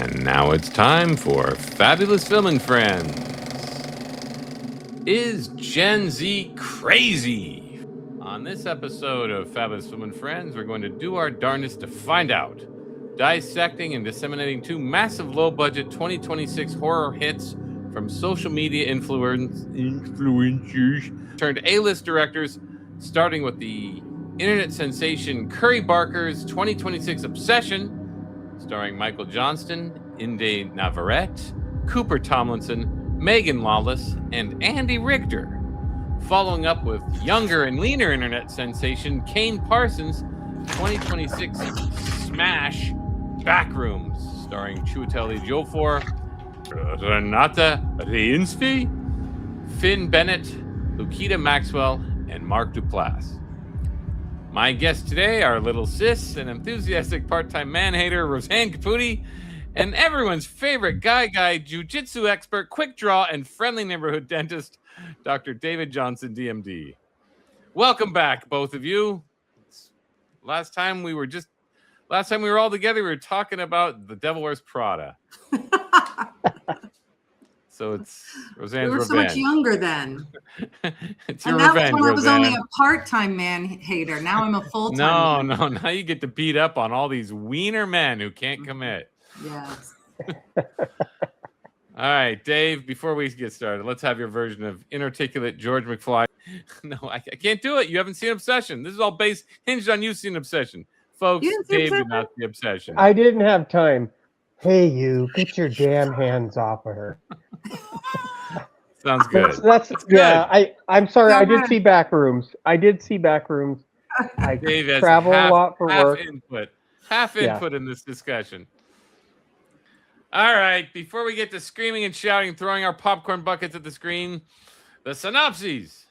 And now it's time for Fabulous Film and Friends. Is Gen Z crazy? On this episode of Fabulous Film and Friends, we're going to do our darndest to find out. Dissecting and disseminating two massive low-budget 2026 horror hits from social media influencers turned A-list directors, starting with the internet sensation Curry Barker's 2026 Obsession, starring Michael Johnston, Inde Navarrete, Cooper Tomlinson, Megan Lawless, and Andy Richter. Following up with younger and leaner internet sensation Kane Parsons' 2026 smash Backrooms, starring Chiwetel Ejiofor, Renata Reinsve, Finn Bennett, Lukita Maxwell, and Mark Duplass. My guests today are little sis and enthusiastic part-time man-hater Roseanne Caputi, and everyone's favorite guy jiu-jitsu expert, quick draw, and friendly neighborhood dentist, Dr. David Johnson, DMD. Welcome back, both of you. Last time we were all together, we were talking about The Devil Wears Prada. So it's Roseanne's revenge. We were so much younger then. It's your and that revenge, was when I was Roseanne. only a part-time man-hater. Now I'm a full-time No. Now you get to beat up on all these wiener men who can't commit. Yes. All right, Dave, before we get started, let's have your version of inarticulate George McFly. No, I can't do it. You haven't seen Obsession. This is all hinged on you seeing Obsession. Folks, Dave did not see Obsession. I didn't have time. Hey, you, get your damn hands off of her. Sounds good. That's good. Yeah, I'm sorry. Go I did ahead. see Backrooms. I Dave has travel a lot for work. Half input in this discussion. All right, before we get to screaming and shouting, throwing our popcorn buckets at the screen, the synopses.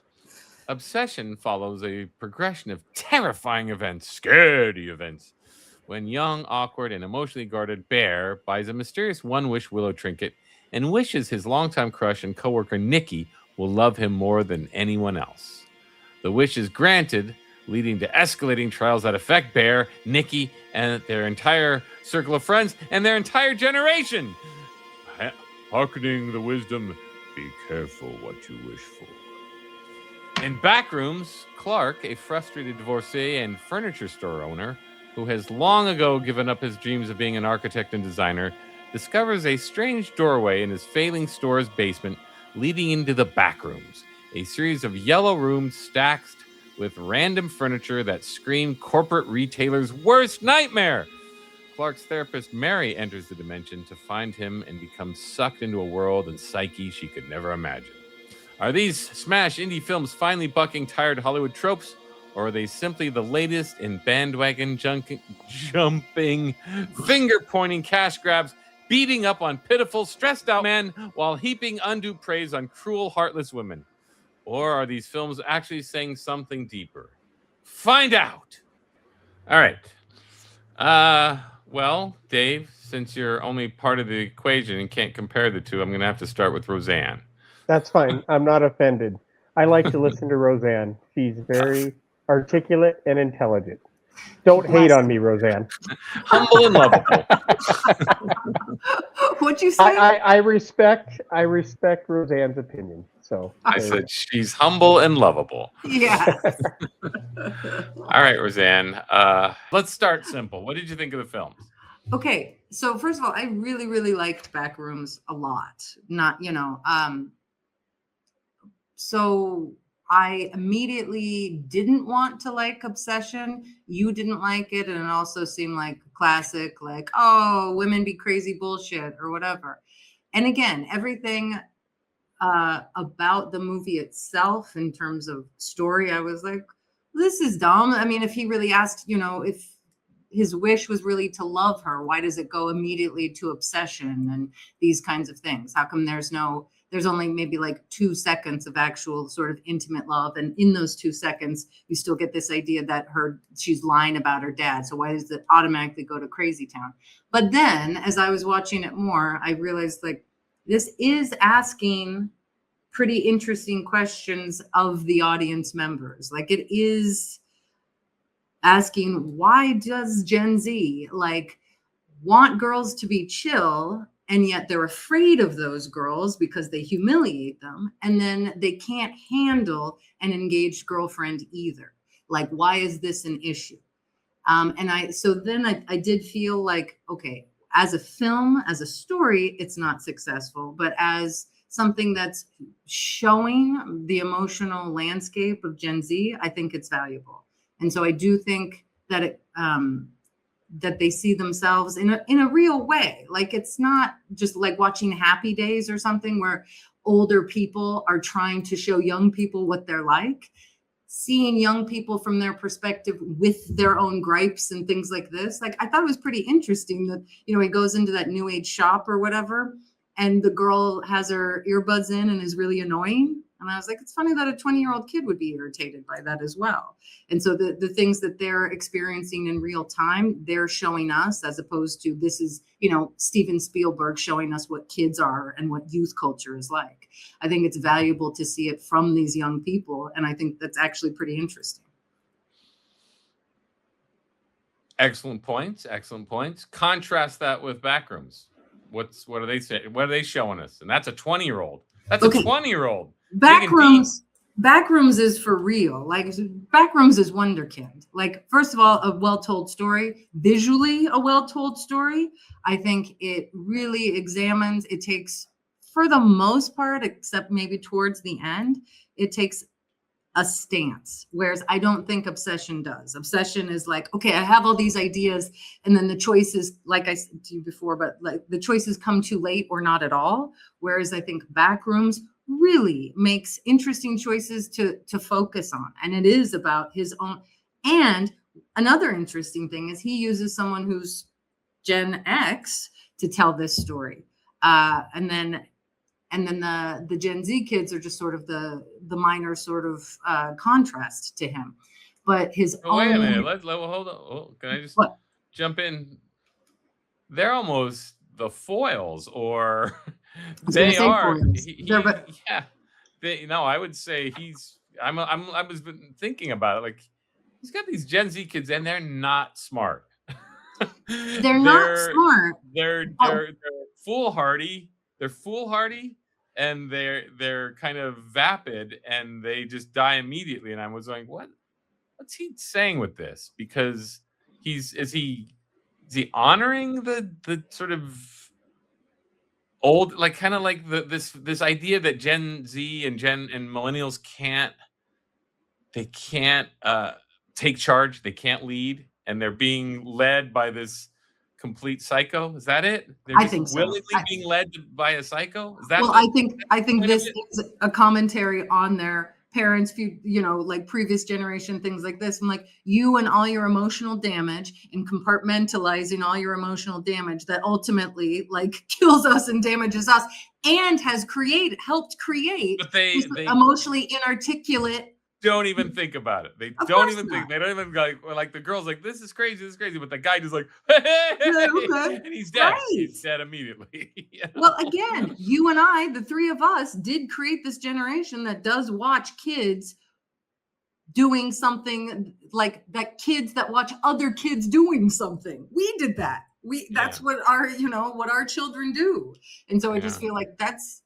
Obsession follows a progression of terrifying events, scary events, when young, awkward, and emotionally guarded Bear buys a mysterious One Wish Willow trinket and wishes his longtime crush and coworker Nikki will love him more than anyone else. The wish is granted, leading to escalating trials that affect Bear, Nikki, and their entire circle of friends and their entire generation. Hearkening the wisdom, be careful what you wish for. In Backrooms, Clark, a frustrated divorcee and furniture store owner who has long ago given up his dreams of being an architect and designer, discovers a strange doorway in his failing store's basement leading into the Backrooms, a series of yellow rooms stacked with random furniture that scream corporate retailers' worst nightmare. Clark's therapist Mary enters the dimension to find him and becomes sucked into a world and psyche she could never imagine. Are these smash indie films finally bucking tired Hollywood tropes, or are they simply the latest in bandwagon jumping, finger-pointing cash grabs, beating up on pitiful, stressed-out men while heaping undue praise on cruel, heartless women? Or are these films actually saying something deeper? Find out! All right. Well, Dave, since you're only part of the equation and can't compare the two, I'm going to have to start with Roseanne. That's fine. I'm not offended. I like to listen to Roseanne. She's very articulate and intelligent. Don't hate on me, Roseanne. Humble and lovable. What'd you say? I respect Roseanne's opinion. So I said she's humble and lovable. Yeah. All right, Roseanne. Let's start simple. What did you think of the film? Okay. So first of all, I really, really liked Backrooms a lot. So I immediately didn't want to like Obsession. You didn't like it. And it also seemed like a classic, like, oh, women be crazy bullshit or whatever. And again, everything about the movie itself in terms of story, I was like, this is dumb. I mean, if he really asked, if his wish was really to love her, why does it go immediately to obsession and these kinds of things? How come there's only maybe like 2 seconds of actual sort of intimate love, and in those 2 seconds you still get this idea that she's lying about her dad, so why does it automatically go to crazy town? But then as I was watching it more, I realized like this is asking pretty interesting questions of the audience members. Like it is asking, why does Gen Z, like, want girls to be chill, and yet they're afraid of those girls because they humiliate them, and then they can't handle an engaged girlfriend either. Like, why is this an issue? And I did feel like, okay, as a film, as a story, it's not successful, but as something that's showing the emotional landscape of Gen Z, I think it's valuable. And so I do think that that they see themselves in a real way. Like, it's not just like watching Happy Days or something where older people are trying to show young people what they're like. Seeing young people from their perspective with their own gripes and things like this, like, I thought it was pretty interesting that, you know, he goes into that new age shop or whatever, and the girl has her earbuds in and is really annoying. And I was like, it's funny that a 20-year-old kid would be irritated by that as well. And so the things that they're experiencing in real time, they're showing us, as opposed to, this is, you know, Steven Spielberg showing us what kids are and what youth culture is like. I think it's valuable to see it from these young people. And I think that's actually pretty interesting. Excellent points. Excellent points. Contrast that with Backrooms. What are they saying? What are they showing us? And that's a 20-year-old. That's a 20-year-old. Backrooms is for real. Like, Backrooms is wonderkind. Like, first of all, a well-told story, visually a well-told story. I think it really examines, it takes, for the most part, except maybe towards the end, it takes a stance. Whereas I don't think Obsession does. Obsession is like, okay, I have all these ideas, and then the choices, like I said to you before, but like the choices come too late or not at all. Whereas I think Backrooms really makes interesting choices to focus on. And it is about his own. And another interesting thing is he uses someone who's Gen X to tell this story. And then the Gen Z kids are just sort of the minor sort of contrast to him. But his own. Wait a minute. Hold on. Oh, can I just jump in? They're almost the foils, or they are. I would say he's. I was thinking about it. Like, he's got these Gen Z kids, and they're not smart. They're not smart. They're foolhardy. They're foolhardy, and they're kind of vapid, and they just die immediately. And I was like, what's he saying with this? Because is he honoring the sort of old, like, kind of like this idea that Gen Z and millennials can't take charge, they can't lead, and they're being led by this complete psycho? Is that it? I think so. Willingly being led by a psycho? Is that? Well, I think this is a commentary on their parents, you know, like previous generation, things like this. And like, you and all your emotional damage and compartmentalizing all your emotional damage that ultimately like kills us and damages us, and has helped create they emotionally inarticulate. Don't even think about it. They don't even think. They don't even like the girl's like, this is crazy, but the guy just like, hey, okay. And he's dead. Right. He's dead immediately. You know? Well, again, you and I, the three of us, did create this generation that does watch kids doing something like that. Kids that watch other kids doing something. We did that. That's what our children do. And so I just feel like that's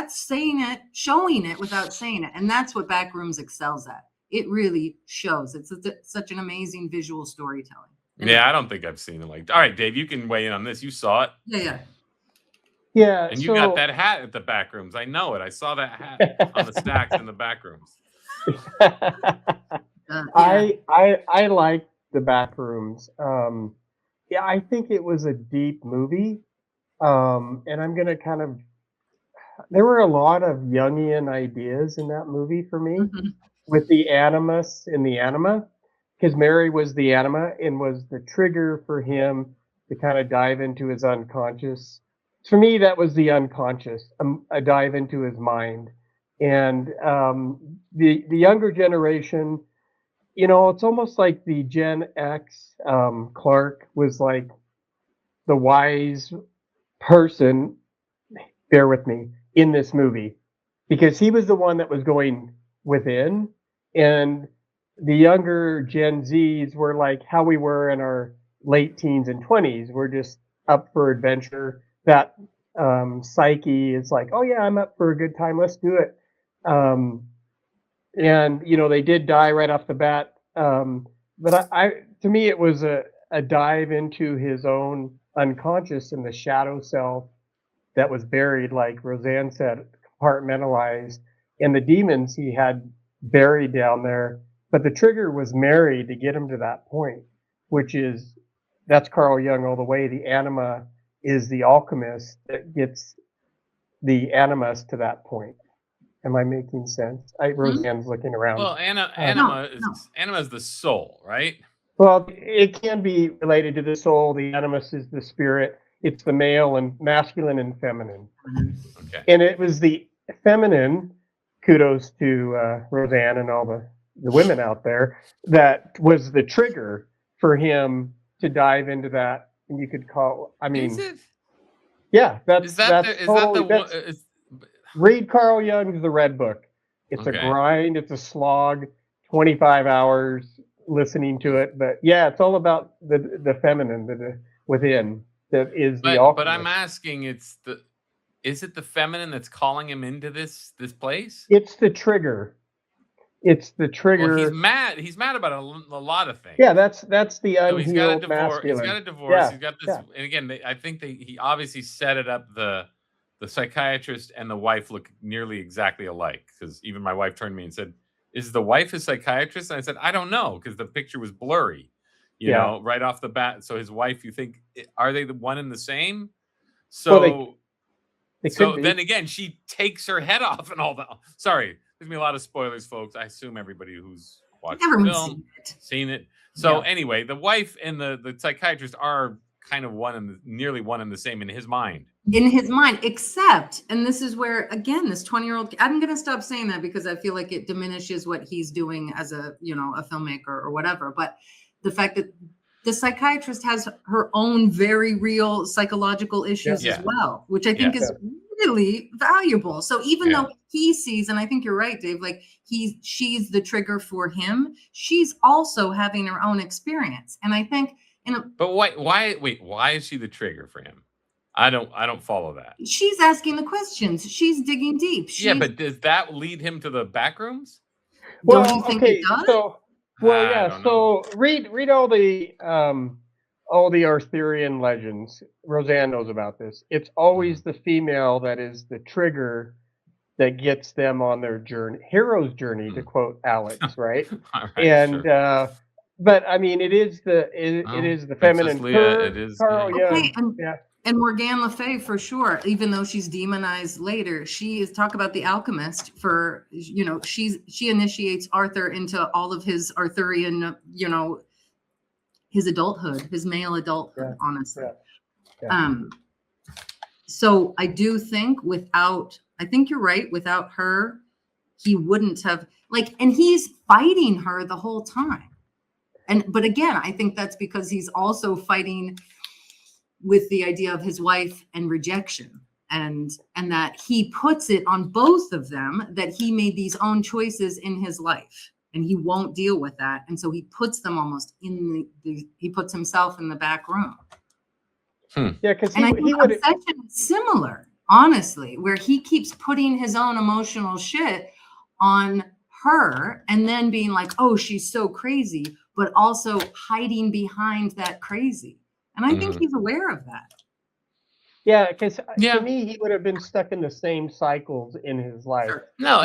saying it, showing it without saying it. And that's what Backrooms excels at. It really shows. It's such an amazing visual storytelling. Yeah, I don't think I've seen it. Like, all right, Dave, you can weigh in on this. You saw it. Yeah. And you got that hat at the Backrooms. I know it. I saw that hat on the stacks in the Backrooms. I like the Backrooms. I think it was a deep movie. And I'm going to there were a lot of Jungian ideas in that movie for me, with the animus and the anima, because Mary was the anima and was the trigger for him to kind of dive into his unconscious. For me, that was the unconscious, a dive into his mind. And the younger generation, you know, it's almost like the Gen X, Clark was like the wise person, bear with me, in this movie, because he was the one that was going within, and the younger Gen Zs were like how we were in our late teens and 20s. We're just up for adventure. That psyche is like, oh yeah, I'm up for a good time. Let's do it. And they did die right off the bat. But to me, it was a dive into his own unconscious and the shadow self that was buried, like Roseanne said, compartmentalized, and the demons he had buried down there. But the trigger was married to get him to that point, that's Carl Jung all the way. The anima is the alchemist that gets the animus to that point. Am I making sense? Roseanne's looking around. Well, anima is the soul, right? Well, it can be related to the soul. The animus is the spirit. It's the male and masculine and feminine. Okay. And it was the feminine, kudos to Roseanne and all the women out there, that was the trigger for him to dive into that. And you could call, Is it? Yeah, read Carl Jung's The Red Book. It's a grind. It's a slog. 25 hours listening to it, but yeah, it's all about the feminine, the within. That is the alchemist. But I'm asking, is it the feminine that's calling him into this place? It's the trigger. It's the trigger. Well, he's mad about a lot of things. Yeah, that's the unhealed he's got a divorce. masculine. He's got a divorce. Yeah, He's got this, and again, I think he obviously set it up. The psychiatrist and the wife look nearly exactly alike, because even my wife turned to me and said, "Is the wife a psychiatrist?" And I said, "I don't know," because the picture was blurry, you know, right off the bat. So his wife, you think, are they the one and the same? So, then again, she takes her head off and all that. Sorry, there's me a lot of spoilers, folks. I assume everybody who's watched the film seen it. So anyway, the wife and the psychiatrist are kind of nearly one and the same in his mind. In his mind, except, and this is where, again, this 20-year-old, I'm going to stop saying that because I feel like it diminishes what he's doing as a filmmaker or whatever. But the fact that the psychiatrist has her own very real psychological issues as well, which I think is really valuable. So even though he sees, and I think you're right, Dave, like she's the trigger for him, she's also having her own experience. And I think, but why is she the trigger for him? I don't follow that. She's asking the questions. She's digging deep. But does that lead him to the Backrooms? Well, don't you think it does? So read all the Arthurian legends. Roseanne knows about this. It's always the female that is the trigger that gets them on their journey, hero's journey, to quote Alex, right? And but I mean, it is the feminine. It is. Carl Jung. And Morgane Le Fay, for sure, even though she's demonized later, she is talk about the alchemist for, she initiates Arthur into all of his Arthurian, his adulthood, his male adulthood, honestly. So I do think I think you're right, without her, he wouldn't have, and he's fighting her the whole time. But again, I think that's because he's also fighting with the idea of his wife and rejection, and that he puts it on both of them, that he made these own choices in his life and he won't deal with that. And so he puts them almost he puts himself in the back room. Yeah, because I think obsession is similar, honestly, where he keeps putting his own emotional shit on her and then being like, oh, she's so crazy, but also hiding behind that crazy. And I think he's aware of that. Yeah, because to me, he would have been stuck in the same cycles in his life. No,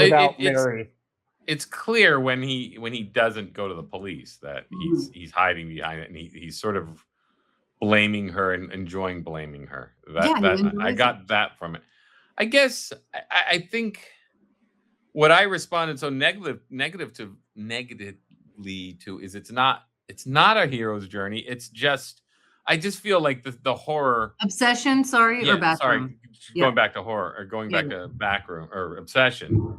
it's clear when he doesn't go to the police that he's hiding behind it, and he's sort of blaming her and enjoying blaming her. I got that from it. I guess I think what I responded so negatively to is it's not a hero's journey. It's just. I just feel like the horror obsession. Or backroom. Sorry, going back to horror or going back to backroom or obsession,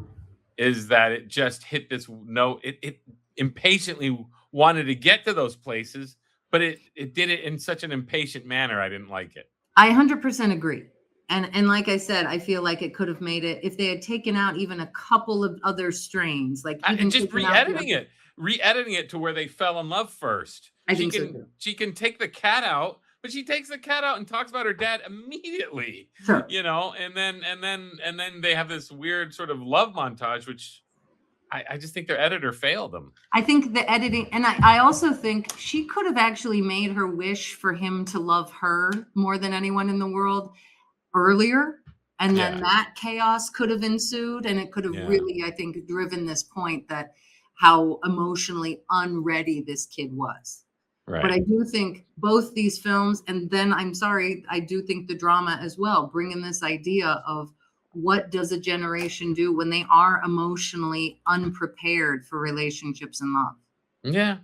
is that it just hit this note. It impatiently wanted to get to those places, but it did it in such an impatient manner. I didn't like it. I 100% agree. And like I said, I feel like it could have made it if they had taken out even a couple of other strains, like even just re-editing it to where they fell in love first. I think so too. She can take the cat out, but she takes the cat out and talks about her dad immediately. Sure. You know, and then they have this weird sort of love montage, which I just think their editor failed them. I think the editing, and I also think she could have actually made her wish for him to love her more than anyone in the world earlier. And then that chaos could have ensued, and it could have really, I think, driven this point that how emotionally unready this kid was. Right. But I do think both these films, and then I'm sorry, I do think the drama as well, bring in this idea of what does a generation do when they are emotionally unprepared for relationships and love. Yeah.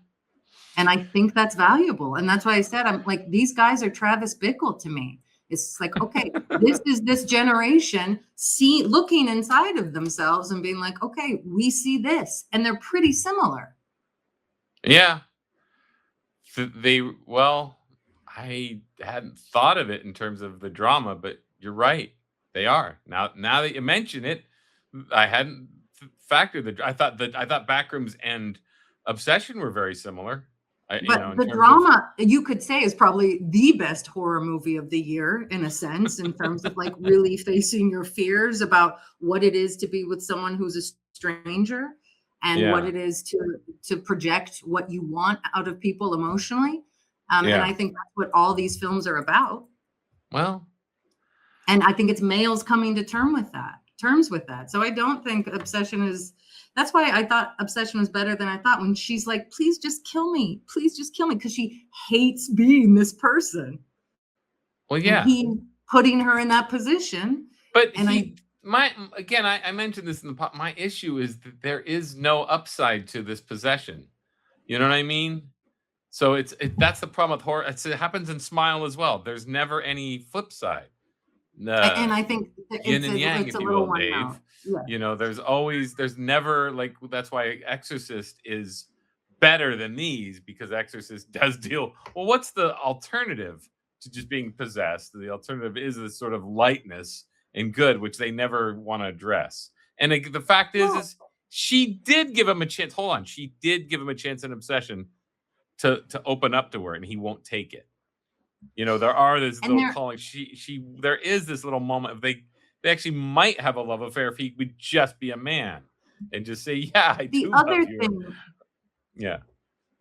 And I think that's valuable. And that's why I said, I'm like, these guys are Travis Bickle to me. It's like, okay, this is this generation looking inside of themselves and being like, okay, we see this, and they're pretty similar. Yeah. I hadn't thought of it in terms of the drama, but you're right. They are. Now that you mention it, I hadn't factored I thought Backrooms and Obsession were very similar. But the drama, you could say, is probably the best horror movie of the year, in a sense, in terms of like really facing your fears about what it is to be with someone who's a stranger, and what it is to project what you want out of people emotionally. And I think that's what all these films are about. Well, and I think it's males coming to terms with that. So I don't think Obsession is. That's why I thought Obsession was better than I thought, when she's like, please just kill me. Please just kill me. Because she hates being this person. Well, yeah. And he putting her in that position. But I mentioned this in the pop. My issue is that there is no upside to this possession. You know what I mean? So that's the problem with horror. It happens in Smile as well. There's never any flip side. And I think yin and yang, if you will, Dave. Yeah. You know, there's never, like, that's why Exorcist is better than these, because Exorcist does deal. Well, what's the alternative to just being possessed? The alternative is this sort of lightness and good, which they never want to address. And the fact is she did give him a chance. Hold on, she did give him a chance in Obsession to open up to her, and he won't take it. You know, there are this little calling. There is this little moment of they actually might have a love affair if he would just be a man and just say, "Yeah, I do love you." Yeah.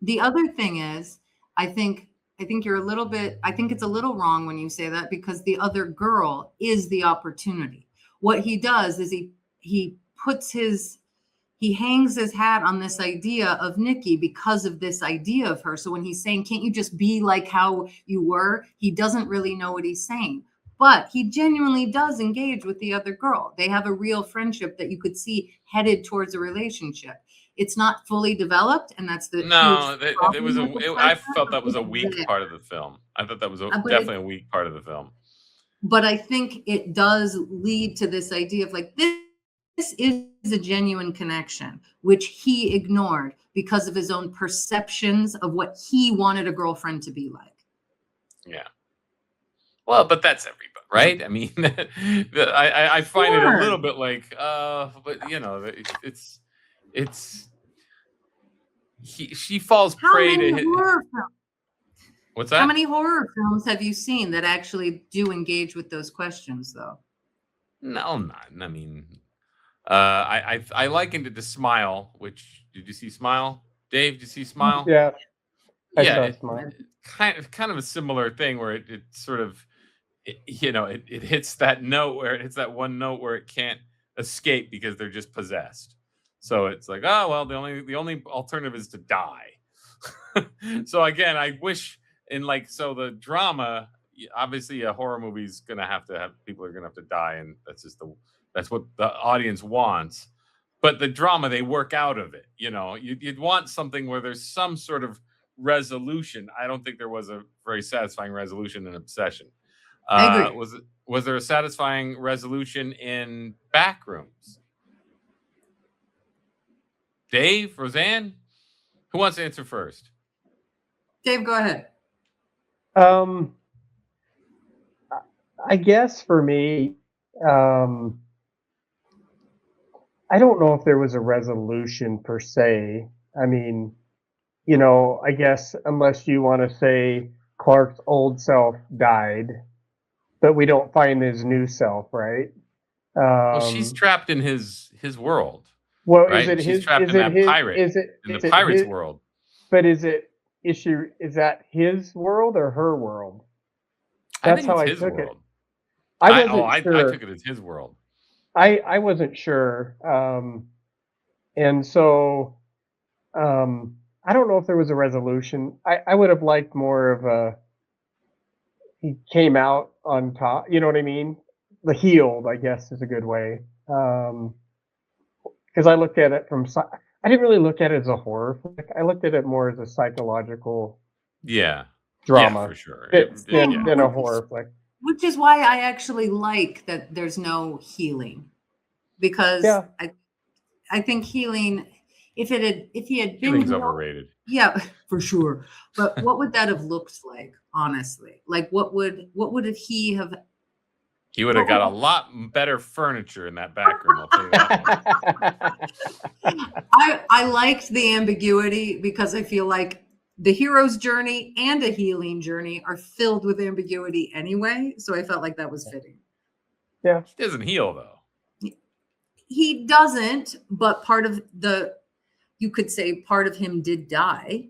The other thing is, I think you're a little bit. I think it's a little wrong when you say that, because the other girl is the opportunity. What he does is he hangs his hat on this idea of Nikki because of this idea of her. So when he's saying, can't you just be like how you were? He doesn't really know what he's saying, but he genuinely does engage with the other girl. They have a real friendship that you could see headed towards a relationship. It's not fully developed, and that's the I felt that was a weak part of the film. I thought that was definitely a weak part of the film. But I think it does lead to this idea of like, this is a genuine connection, which he ignored because of his own perceptions of what he wanted a girlfriend to be like. Yeah. Well, but that's everybody, right? I mean, I find it a little bit like, but you know, she falls prey to his. What's that? How many horror films have you seen that actually do engage with those questions, though? No, none. I mean, I likened it to Smile. Which, did you see Smile, Dave? Did you see Smile? Yeah. I saw Smile. Kind of a similar thing where it sort of, it hits that note where it hits that one note where it can't escape because they're just possessed. So it's like, oh well, the only alternative is to die. So again, I wish the drama, obviously a horror movie's gonna have people are gonna have to die, and that's what the audience wants. But the drama, they work out of it. You know, you'd want something where there's some sort of resolution. I don't think there was a very satisfying resolution in Obsession. I agree. Was there a satisfying resolution in Backrooms? Dave, Roseanne, who wants to answer first? Dave, go ahead. I guess for me, I don't know if there was a resolution per se. I mean, you know, I guess unless you want to say Clark's old self died, but we don't find his new self, right? Well, she's trapped in his world, Well, is right? it And she's his? trapped Is in it that his? pirate in the Is it pirate's his? world. But is she? Is that his world or her world? I That's think how it's I his took it. world. I wasn't I sure. took it as his world. I wasn't sure. And so I don't know if there was a resolution. I would have liked more of a he came out on top. You know what I mean? The healed, I guess, is a good way. Because I looked at it from. I didn't really look at it as a horror flick. I looked at it more as a psychological Yeah. Yeah, drama for sure. Same, than a horror flick. which is why I actually like that there's no healing, because Yeah. I think healing, if he had been Healing's healed, overrated. yeah, for sure. But what would that have looked like, honestly? Like what would he have? He would have got a lot better furniture in that back room, I'll tell you that much. I liked the ambiguity because I feel like the hero's journey and a healing journey are filled with ambiguity anyway. So I felt like that was fitting. Yeah. He doesn't heal though. He doesn't, but you could say part of him did die,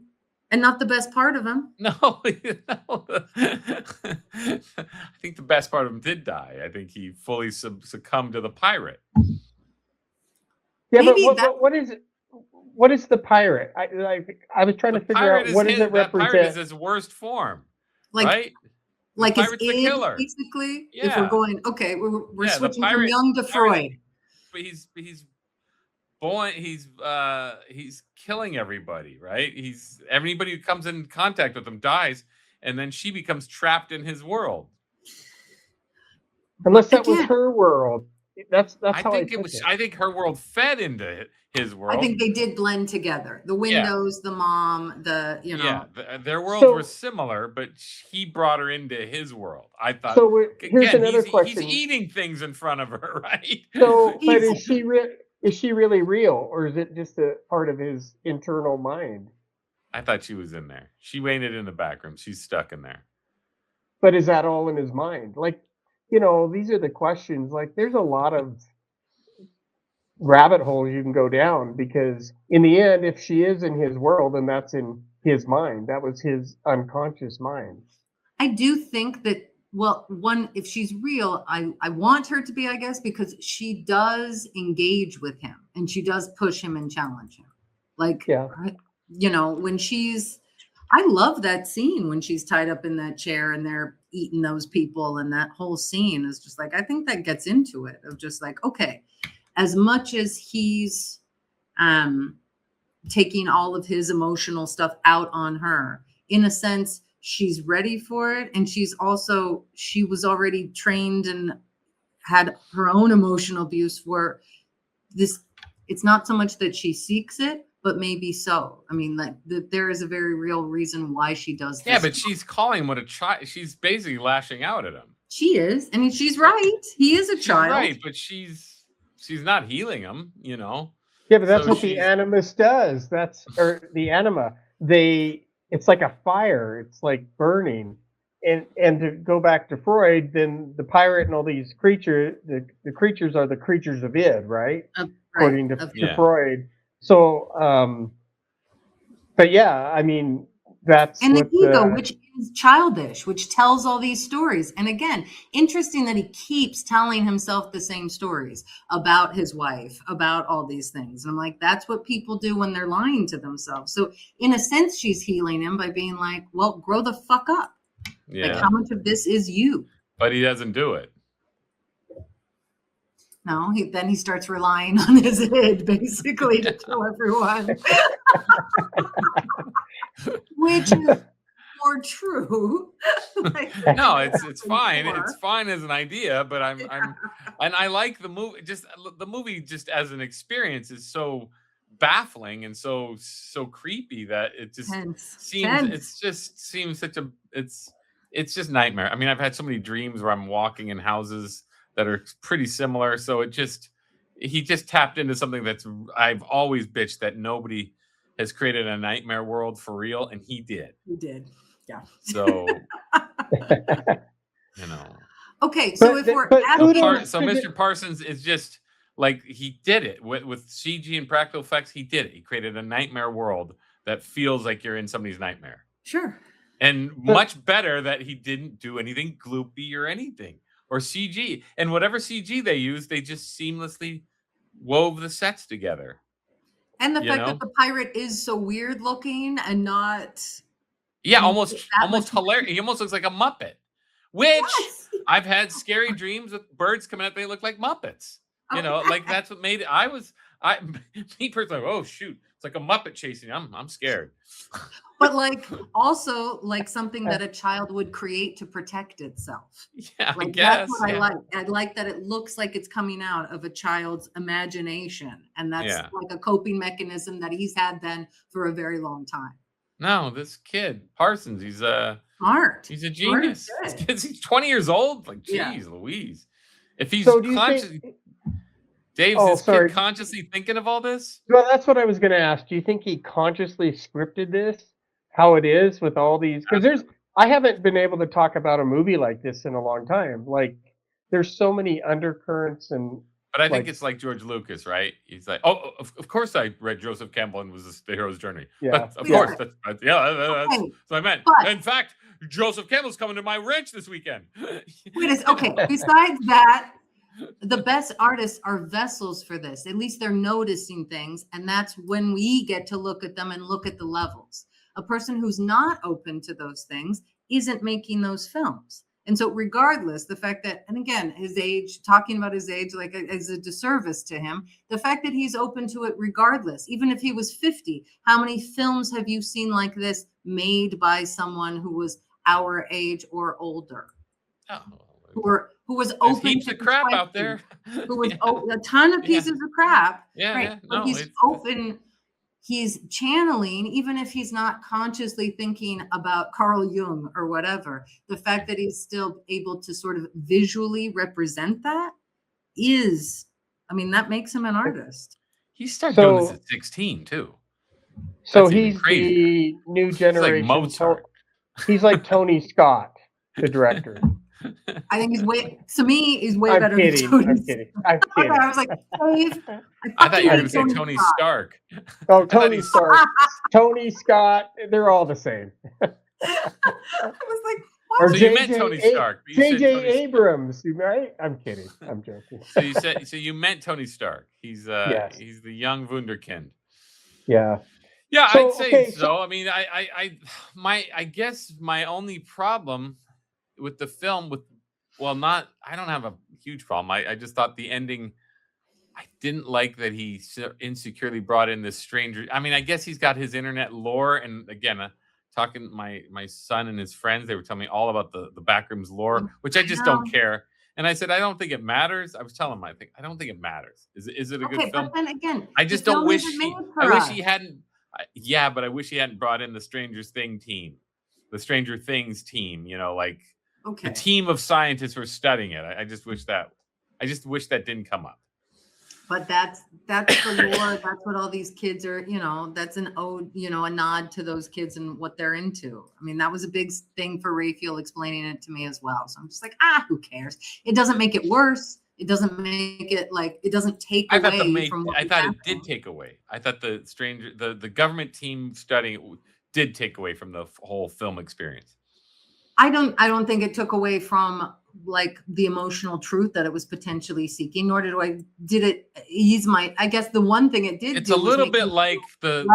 and not the best part of him. No, no. I think the best part of him did die. I think he fully succumbed to the pirate. Yeah, Maybe but what is it? What is the pirate? I was trying to figure out what does it That pirate is represent. his worst form, like right? like The his pirate's the id, killer. basically. If we're Yeah. going, okay, we're Yeah, the switching from pirate- Jung to Freud. But he's boy, he's killing everybody, right? Everybody who comes in contact with him dies, and then she becomes trapped in his world. Unless that was her world. That's I how think I took it. I think her world fed into his world. I think they did blend together. The windows, the mom, Yeah, their worlds were similar, but he brought her into his world. I thought. So here's another question. He's eating things in front of her, right? So, but is she really real, or is it just a part of his internal mind? I thought she was in there. She waited in the back room. She's stuck in there. But is that all in his mind? Like, you know, these are the questions. Like, there's a lot of rabbit holes you can go down, because in the end, if she is in his world, then that's in his mind. That was his unconscious mind. I do think that, well, if she's real, I want her to be, I guess, because she does engage with him and she does push him and challenge him. Like, you know, I love that scene when she's tied up in that chair and they're eating those people, and that whole scene is just like, I think that gets into it of just like, okay, as much as he's taking all of his emotional stuff out on her, in a sense, she's ready for it. And she was already trained and had her own emotional abuse for this. It's not so much that she seeks it, but maybe so. I mean, like there is a very real reason why she does this. Yeah, but she's calling him what a child. She's basically lashing out at him. She is. I mean, she's right. He is a child. Right, but she's not healing him, you know. Yeah, but that's what the animus does. Or the anima. It's like a fire. It's like burning. And to go back to Freud, then the pirate and all these creatures, the creatures are the creatures of id, right? According to Freud. So, but yeah, I mean, that's and the ego, which is childish, which tells all these stories. And again, interesting that he keeps telling himself the same stories about his wife, about all these things. And I'm like, that's what people do when they're lying to themselves. So in a sense, she's healing him by being like, well, grow the fuck up. Yeah. Like, how much of this is you? But he doesn't do it. No, then he starts relying on his id, basically, to kill everyone. Which is more true. No, it's fine. It's fine as an idea, but and I like the movie. Just the movie, just as an experience, is so baffling and so creepy that it just seems it's just nightmare. I mean, I've had so many dreams where I'm walking in houses that are pretty similar. So he just tapped into something I've always bitched that nobody has created a nightmare world for real, and he did. You did. Yeah. So, you know. Okay, so if we're asking, So Mr. Parsons is just like, he did it with CG and practical effects. He did it. He created a nightmare world that feels like you're in somebody's nightmare. sure. And much better that he didn't do anything gloopy or anything or CG. And whatever CG they used, they just seamlessly wove the sets together. And the fact that the pirate is so weird looking and not. Yeah, almost hilarious. He almost looks like a Muppet. Which Yes. I've had scary dreams with birds coming out. They look like Muppets. You know, like that's what made it. Me personally, oh shoot, it's like a Muppet chasing. I'm scared. But like also like something that a child would create to protect itself. Yeah, like, I guess. That's what I like. I like that it looks like it's coming out of a child's imagination. And that's like a coping mechanism that he's had then for a very long time. No, this kid, Parsons, he's smart. He's a genius. He's 20 years old. Like, geez, Louise. If he's Dave's kid consciously thinking of all this? Well, that's what I was going to ask. Do you think he consciously scripted this? How it is with all these? Because I haven't been able to talk about a movie like this in a long time. Like, there's so many undercurrents and. But I think it's like George Lucas, right? He's like, oh, of course I read Joseph Campbell and was the hero's journey. Yeah, of course. That's what I meant. But, in fact, Joseph Campbell's coming to my ranch this weekend. Okay. Besides that, the best artists are vessels for this. At least they're noticing things, and that's when we get to look at them and look at the levels. A person who's not open to those things isn't making those films. And so regardless, the fact that, and again, his age, talking about his age, like is a disservice to him, the fact that he's open to it regardless, even if he was 50, how many films have you seen like this made by someone who was our age or older? Oh. Who was open heaps to of crap out there. Who was a ton of pieces of crap. Yeah, right? But he's open. He's channeling, even if he's not consciously thinking about Carl Jung or whatever, the fact that he's still able to sort of visually represent that is, I mean, that makes him an artist. He started doing this at 16 too. So he's the new generation. Like Mozart. He's like Tony Scott, the director. I think he's way better than Tony. I'm kidding. I was like, Dave, I thought you were going to say Tony Stark. Oh, Tony Stark. Tony Scott. They're all the same. I was like, what? So you meant Tony Stark. J.J. Abrams, right? I'm kidding. I'm joking. So you meant Tony Stark. He's he's the young wunderkind. Yeah. Yeah, I'd say so. I mean, I guess my only problem with the film I don't have a huge problem. I just thought the ending, I didn't like that he insecurely brought in this stranger. I mean, I guess he's got his internet lore. And again, talking my son and his friends, they were telling me all about the Backrooms lore, which I just don't care. And I said, I don't think it matters. I was telling him, I don't think it matters. Is it a good film? But then again, I just don't wish he hadn't. Yeah, but I wish he hadn't brought in the Stranger Things team, like the team of scientists who are studying it. I just wish that didn't come up. But that's the lore. That's what all these kids are, that's an ode, a nod to those kids and what they're into. I mean, that was a big thing for Raphael explaining it to me as well. So I'm just like, who cares? It doesn't make it worse. It doesn't make it it doesn't take away from what I thought it did take away. I thought the government team studying it did take away from the whole film experience. I don't think it took away from the emotional truth that it was potentially seeking, nor did it ease I guess the one thing it did. It's a little bit like the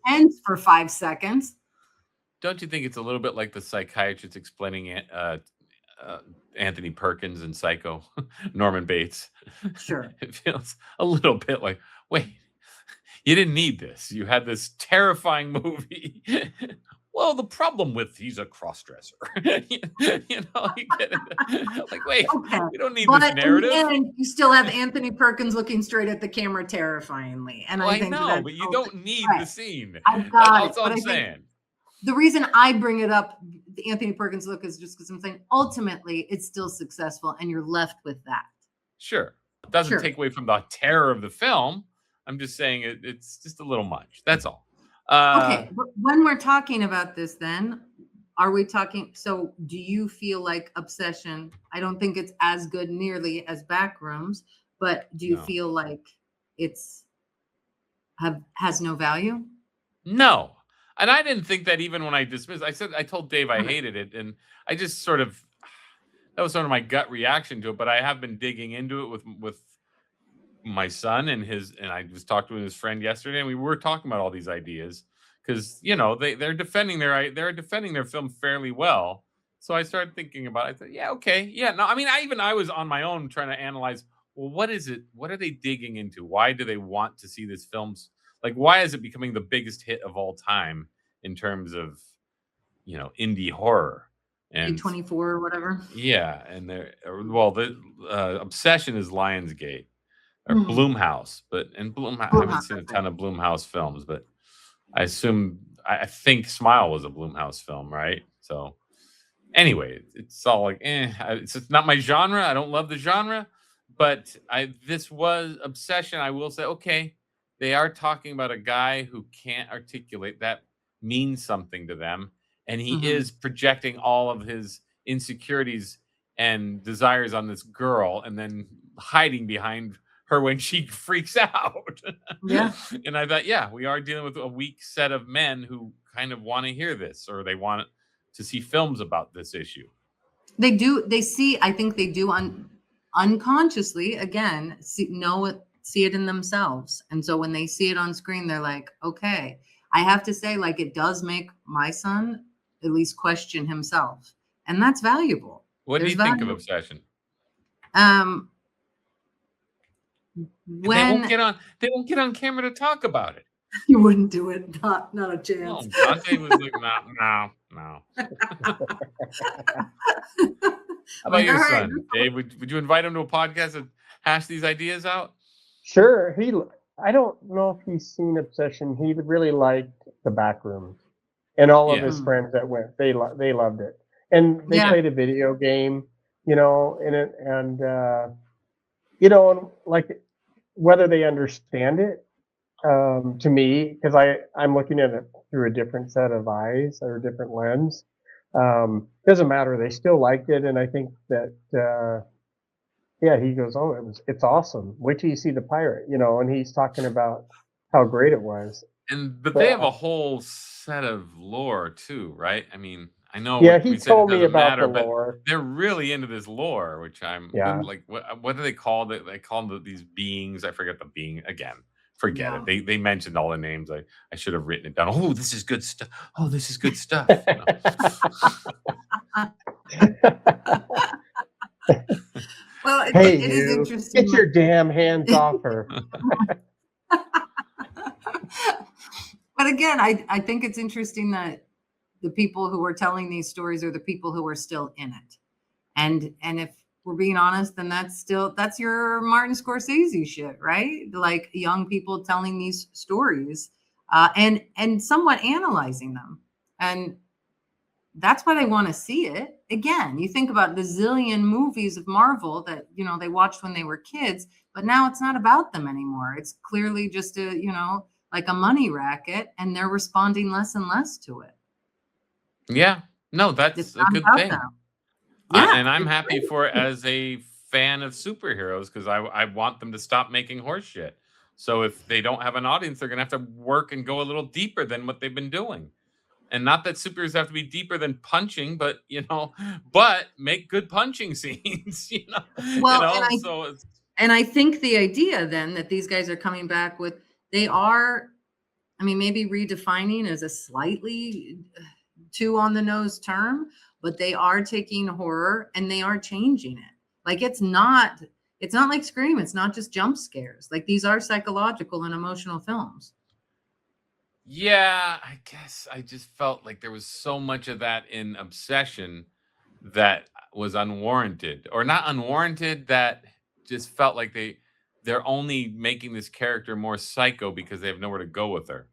tense for 5 seconds. Don't you think it's a little bit like the psychiatrist explaining it? Anthony Perkins and Psycho, Norman Bates. Sure. It feels a little bit like, wait, you didn't need this. You had this terrifying movie. Well, the problem with he's a cross-dresser. you get it. Like, wait, we don't need this narrative. And you still have Anthony Perkins looking straight at the camera terrifyingly. And I think but you don't need the scene. That's all I'm saying. The reason I bring it up, the Anthony Perkins look, is just because I'm saying ultimately it's still successful and you're left with that. Sure. It doesn't take away from the terror of the film. I'm just saying it's just a little much. That's all. Okay, but when we're talking about this, then are we talking? So, do you feel like Obsession? I don't think it's as good nearly as Backrooms, but do you No. feel like it's has no value? No. And I didn't think that even when I dismissed. I told Dave I Okay. hated it, and I just sort of that was sort of my gut reaction to it. But I have been digging into it with my son and I was talking to his friend yesterday, and we were talking about all these ideas because they're defending their film fairly well. So I started thinking about it. I thought, yeah, okay, yeah, no, I mean, I was on my own trying to analyze. Well, what is it? What are they digging into? Why do they want to see this film's like? Why is it becoming the biggest hit of all time in terms of indie horror? And A24 or whatever. yeah, and the Obsession is Lionsgate or Mhm. Blumhouse, I haven't Blumhouse, seen a that's ton right. of Blumhouse films, but I think Smile was a Blumhouse film, right? So anyway, it's all like, it's not my genre. I don't love the genre, but this was Obsession. I will say, okay, they are talking about a guy who can't articulate that means something to them, and he Mhm. is projecting all of his insecurities and desires on this girl, and then hiding behind her when she freaks out. Yeah. And I thought, yeah, we are dealing with a weak set of men who kind of want to hear this, or they want to see films about this issue. They do. They see. I think they do unconsciously. Again, see it in themselves, and so when they see it on screen, they're like, okay. I have to say, like, it does make my son at least question himself, and that's valuable. What do There's you think of value. Obsession? Um, They won't when get on camera to talk about it. you wouldn't do it, not a chance. No, Dante was like, no, no, no. How about Like, all your right, son, Dave? Would you invite him to a podcast to hash these ideas out? Sure. I don't know if he's seen Obsession. He really liked the Backrooms, and all of Yeah. his friends that went, they loved it, and they yeah, played a video game, in it, and and like whether they understand it, to me, because I'm looking at it through a different set of eyes or a different lens. Doesn't matter. They still liked it, and I think that. Yeah, he goes, "Oh, it's awesome. Wait till you see the pirate," and he's talking about how great it was. But But they have a whole set of lore too, right? I mean, I know yeah, he we said it told me doesn't about the matter, but lore. they're really into this lore, which I'm Yeah. like, what do they call it? They call them these beings. I forget the being again. Forget yeah. it. They mentioned all the names. I should have written it down. Oh, this is good stuff. Oh, this is good stuff. Well, Hey, it is you, interesting. get your damn hands off her. But again, I think it's interesting that the people who are telling these stories are the people who are still in it. And if we're being honest, then that's your Martin Scorsese shit, right? Like young people telling these stories, and somewhat analyzing them. And that's why they want to see it. Again, you think about the zillion movies of Marvel that they watched when they were kids, but now it's not about them anymore. It's clearly just like a money racket, and they're responding less and less to it. Yeah, no, It's that's a not good about thing. them. Yeah, And I'm it's happy great. for it as a fan of superheroes because I want them to stop making horse shit. So if they don't have an audience, they're gonna have to work and go a little deeper than what they've been doing. And not that superheroes have to be deeper than punching, but but make good punching scenes. Well, So it's and I think the idea then that these guys are coming back with, they are, I mean, maybe redefining is a slightly too on the nose term, but they are taking horror and they are changing it. Like it's not like Scream. It's not just jump scares. Like these are psychological and emotional films. yeah, I guess I just felt like there was so much of that in Obsession that was unwarranted, or not unwarranted, that just felt like they're only making this character more psycho because they have nowhere to go with her.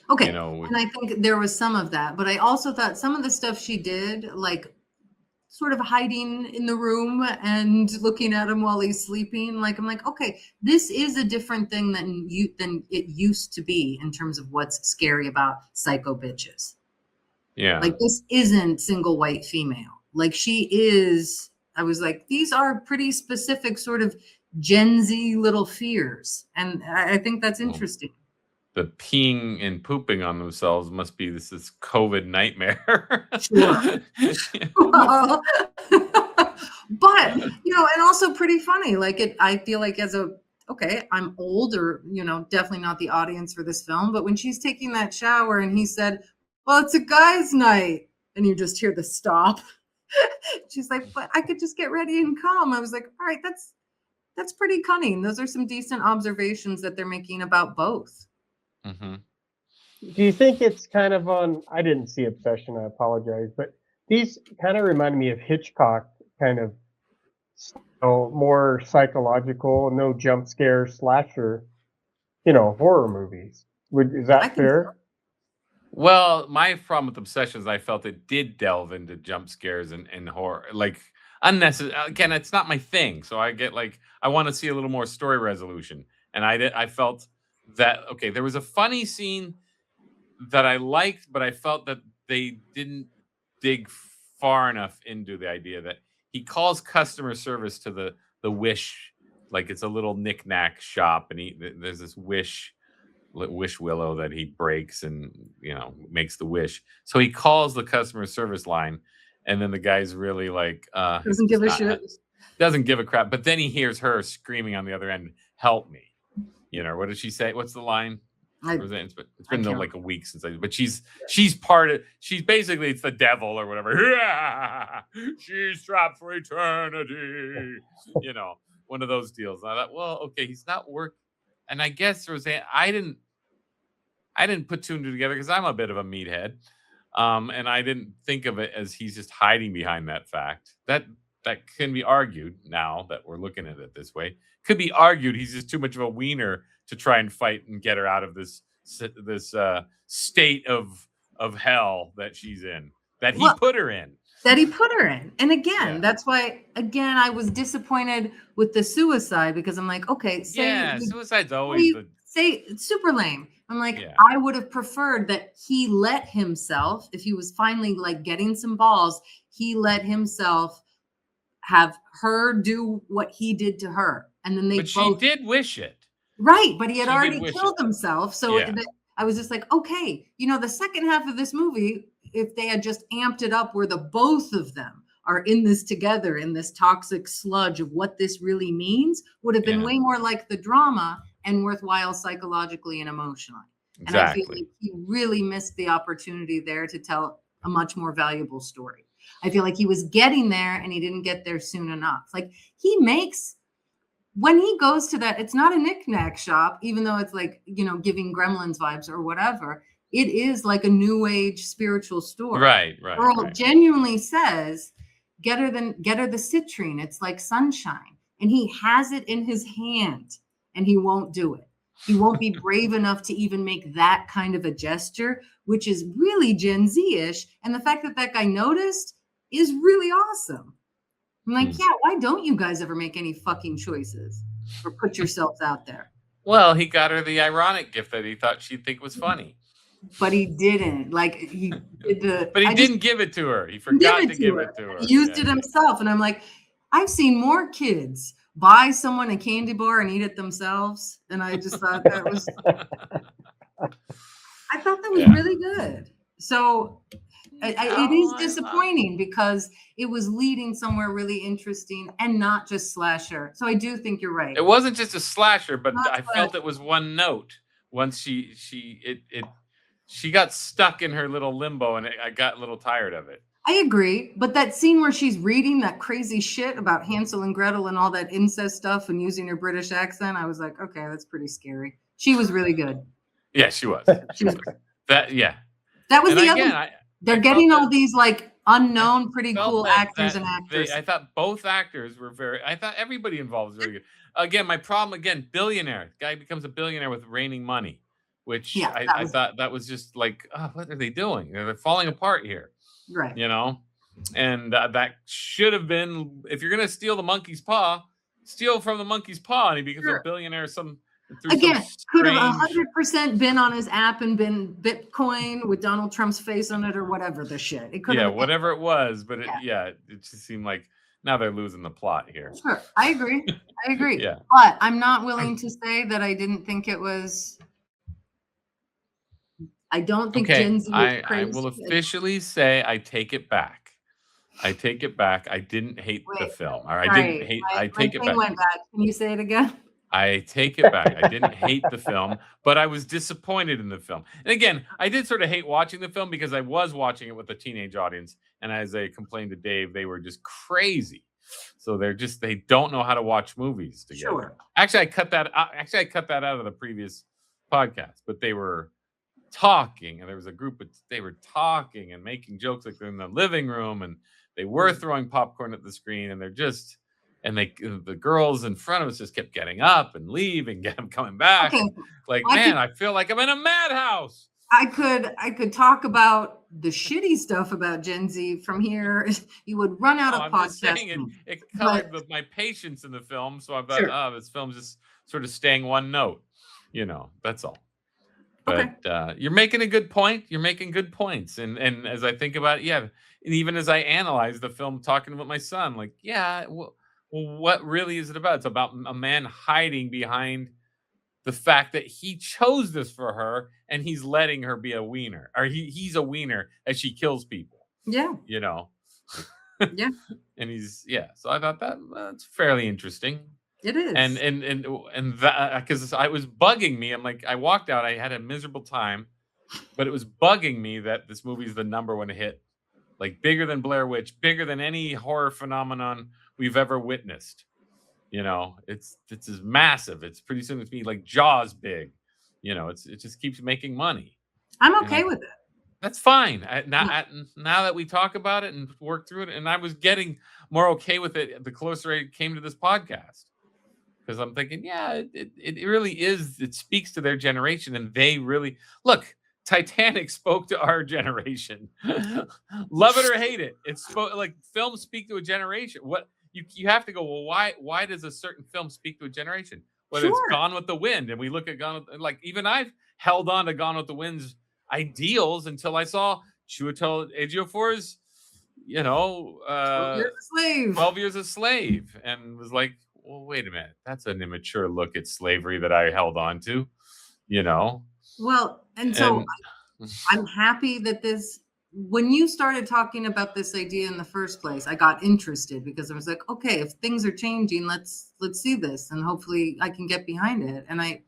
Okay. And I think there was some of that, but I also thought some of the stuff she did, like sort of hiding in the room and looking at him while he's sleeping. Like, I'm like, okay, this is a different thing than it used to be in terms of what's scary about psycho bitches. Yeah. Like, this isn't single white female. Like, she is, I was like, these are pretty specific sort of Gen Z little fears. And I think that's interesting. The peeing and pooping on themselves must be this COVID nightmare. Sure. Well, but, and also pretty funny. Like, I feel like I'm old, or, definitely not the audience for this film, but when she's taking that shower and he said, well, it's a guy's night, and you just hear the stop. She's like, but I could just get ready and come. I was like, all right, that's pretty cunning. Those are some decent observations that they're making about both. Mm-hmm. Do you think it's kind of on? I didn't see Obsession. I apologize, but these kind of remind me of Hitchcock, kind of more psychological, no jump scare slasher, horror movies. Is that fair? Well, my problem with Obsession is I felt it did delve into jump scares and horror, like unnecessary. Again, it's not my thing, so I get like I want to see a little more story resolution, and I felt that there was a funny scene that I liked, but I felt that they didn't dig far enough into the idea that he calls customer service to the Wish, like it's a little knick-knack shop, and there's this Wish Willow that he breaks and makes the wish. So he calls the customer service line, and then the guy's really like doesn't give a shit, doesn't give a crap. But then he hears her screaming on the other end, "Help me!" What did she say? What's the line? It's been like a week since but she's basically it's the devil or whatever. She's trapped for eternity. One of those deals. And I thought, well, okay, he's not work. And I guess Roseanne, I didn't put two and two together because I'm a bit of a meathead, and I didn't think of it as he's just hiding behind that fact. That can be argued now that we're looking at it this way. Could be argued he's just too much of a wiener to try and fight and get her out of this state of hell that she's in, that he put her in. And again, that's why, I was disappointed with the suicide, because I'm like, okay, suicide's always it's super lame. I'm like, I would have preferred that he let himself, if he was finally like getting some balls, he let himself have her do what he did to her. And then she did wish it. Right. But he had already killed himself. So I was just like, okay, the second half of this movie, if they had just amped it up where the both of them are in this together, in this toxic sludge of what this really means, would have been way more like the drama and worthwhile psychologically and emotionally. Exactly. And I feel like he really missed the opportunity there to tell a much more valuable story. I feel like he was getting there and he didn't get there soon enough. Like when he goes to that, it's not a knick-knack shop, even though it's like, giving Gremlins vibes or whatever. It is like a new age spiritual store. Right. Earl genuinely says, get her the citrine. It's like sunshine. And he has it in his hand and he won't do it. He won't be brave enough to even make that kind of a gesture, which is really Gen Z-ish. And the fact that guy noticed is really awesome. I'm like, why don't you guys ever make any fucking choices or put yourselves out there? Well, he got her the ironic gift that he thought she'd think was funny. But he didn't. Like, he did But he didn't give it to her. He forgot to give it to her. He used it himself. And I'm like, I've seen more kids buy someone a candy bar and eat it themselves. And I just thought that was really good. So it is disappointing because it was leading somewhere really interesting and not just slasher. So I do think you're right. It wasn't just a slasher, but I felt it was one note. Once she got stuck in her little limbo, and I got a little tired of it. I agree, but that scene where she's reading that crazy shit about Hansel and Gretel and all that incest stuff and using her British accent, I was like, okay, that's pretty scary. She was really good. Yeah, she was. She was that. Yeah, that was the other. They're getting all these like unknown, pretty cool actors and actresses. I thought both actors were I thought everybody involved was very good. Again, my problem billionaire. Guy becomes a billionaire with raining money, which I thought that was just like, what are they doing? They're falling apart here. Right. And that should have been, if you're gonna steal the monkey's paw, steal from the monkey's paw, and he becomes a billionaire. Again, could have Strange. 100% been on his app and been Bitcoin with Donald Trump's face on it or whatever the shit. It could have been. Whatever it was, but it just seemed like now they're losing the plot here. Sure, I agree. Yeah. But I'm not willing to say that I didn't think it was. I don't think Gen Z is crazy. I will officially say I take it back. I take it back. I didn't hate the film. Or I didn't hate. I take it back. Went back. Can you say it again? I take it back. I didn't hate the film, but I was disappointed in the film. And again, I did sort of hate watching the film because I was watching it with a teenage audience, and as I complained to Dave, they were just crazy. So they don't know how to watch movies together. Sure. Actually, I cut that out of the previous podcast, but they were talking, and there was a group of they were talking and making jokes like they're in the living room, and they were throwing popcorn at the screen, and the girls in front of us just kept getting up and leaving, coming back. Okay. I feel like I'm in a madhouse. I could talk about the shitty stuff about Gen Z from here. You would run out of podcasting. It colored my patience in the film, so I thought, this film's just sort of staying one note. That's all. But you're making a good point. You're making good points. And as I think about it, and even as I analyze the film, talking with my son, well, what really is it about? It's about a man hiding behind the fact that he chose this for her, and he's letting her be a wiener, or he's a wiener as she kills people. Yeah. Yeah. And so I thought that's fairly interesting. It is. And that, because I was bugging me. I'm like, I walked out, I had a miserable time, but it was bugging me that this movie is the #1 hit, like bigger than Blair Witch, bigger than any horror phenomenon we've ever witnessed. It's massive. It's pretty soon to be like Jaws big. It just keeps making money. I'm okay with it. That's fine. Now that we talk about it and work through it, and I was getting more okay with it the closer I came to this podcast. Because I'm thinking, it really is. It speaks to their generation, and they really look. Titanic spoke to our generation. Love it or hate it, it spoke. Like films speak to a generation. What you have to go. Well, why does a certain film speak to a generation? Whether it's Gone with the Wind, and we look at Gone with, like even I've held on to Gone with the Wind's ideals until I saw Chiwetel Ejiofor's, 12 Years a Slave, and was like, well, wait a minute. That's an immature look at slavery that I held on to, Well, so I'm happy that when you started talking about this idea in the first place, I got interested because I was like, okay, if things are changing, let's see this, and hopefully I can get behind it. And I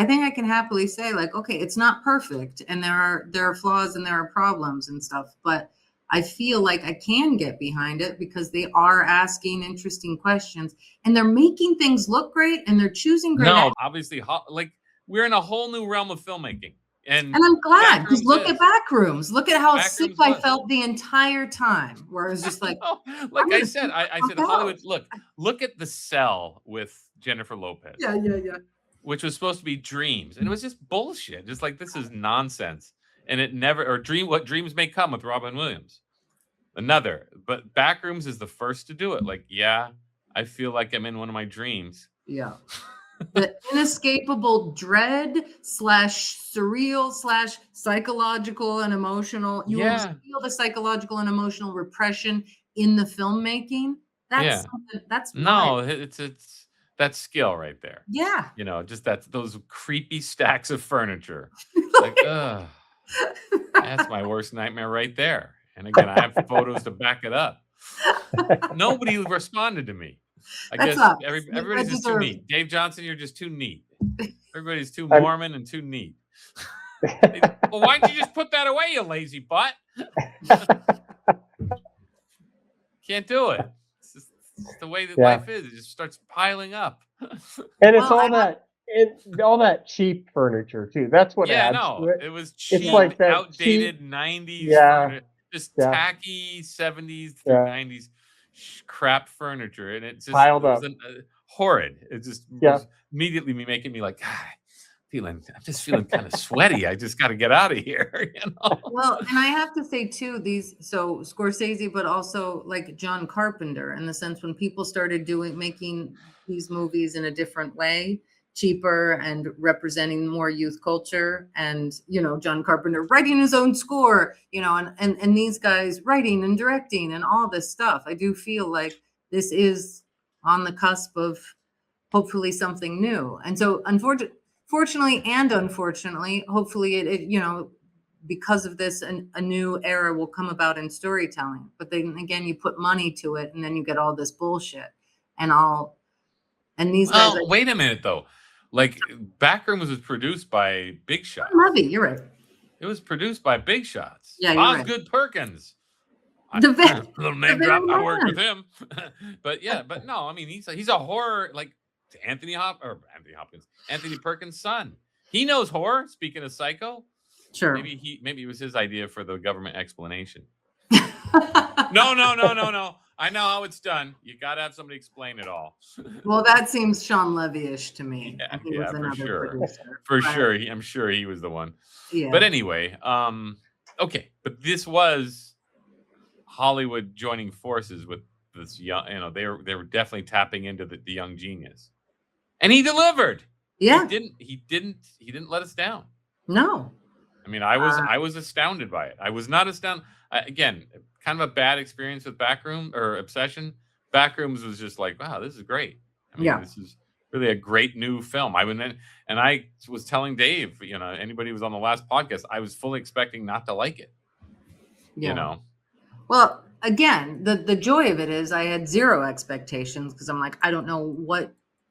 think I can happily say, like, okay, it's not perfect, and there are flaws and there are problems and stuff, but I feel like I can get behind it because they are asking interesting questions, and they're making things look great, and they're choosing great. No, obviously, like we're in a whole new realm of filmmaking, and I'm glad, because look at Backrooms. Look at how sick I felt the entire time, where I was just like, like I said, I said, Hollywood, look at The Cell with Jennifer Lopez. Yeah. Which was supposed to be Dreams, and it was just bullshit. Just like, this is nonsense. And it never, or What Dreams May Come with Robin Williams. But Backrooms is the first to do it. Like, I feel like I'm in one of my dreams. Yeah. The inescapable dread / surreal / psychological and emotional. You will feel the psychological and emotional repression in the filmmaking. That's something, that's it's that's skill right there. Yeah. Just those creepy stacks of furniture. Like, that's my worst nightmare right there. And again, I have photos to back it up. Nobody responded to me. I guess everybody's just too neat. Dave Johnson, you're just too neat. Everybody's too Mormon and too neat. Well, why don't you just put that away, you lazy butt? Can't do it. It's just the way that life is. It just starts piling up. And it's all that cheap furniture too. That's what adds to it. It was cheap, it's like that outdated cheap, 90s furniture, just tacky 70s through 90s crap furniture, and it just piled up. Horrid. It just was immediately making me like, just feeling kind of sweaty. I just got to get out of here. Well, and I have to say too, so Scorsese, but also like John Carpenter, in the sense when people started making these movies in a different way, cheaper and representing more youth culture, and John Carpenter writing his own score, and these guys writing and directing and all this stuff. I do feel like this is on the cusp of hopefully something new. And so fortunately and unfortunately, hopefully it because of this, a new era will come about in storytelling. But then again, you put money to it, and then you get all this bullshit and these guys. Oh, wait a minute though. Like Backrooms was produced by Big Shots. Levy, you're right. It was produced by Big Shots. Yeah, you're right. Osgood Perkins. Little name drop. I worked with him. but no, I mean he's a horror, like Anthony Perkins' son. He knows horror. Speaking of Psycho, sure. Maybe it was his idea for the government explanation. No. I know how it's done. You got to have somebody explain it all. Well, that seems Sean Levy-ish to me. Yeah, for sure. For sure. I'm sure he was the one. Yeah. But anyway, okay. But this was Hollywood joining forces with this young, they were definitely tapping into the young genius. And he delivered. Yeah. He didn't let us down. No. I mean, I was astounded by it. I was not astounded. Again, kind of a bad experience with Backrooms or Obsession. Backrooms was just like, wow, this is great. I mean, this is really a great new film. I was telling Dave, anybody who was on the last podcast, I was fully expecting not to like it. Yeah. Well, again, the joy of it is I had zero expectations, because I'm like, I don't know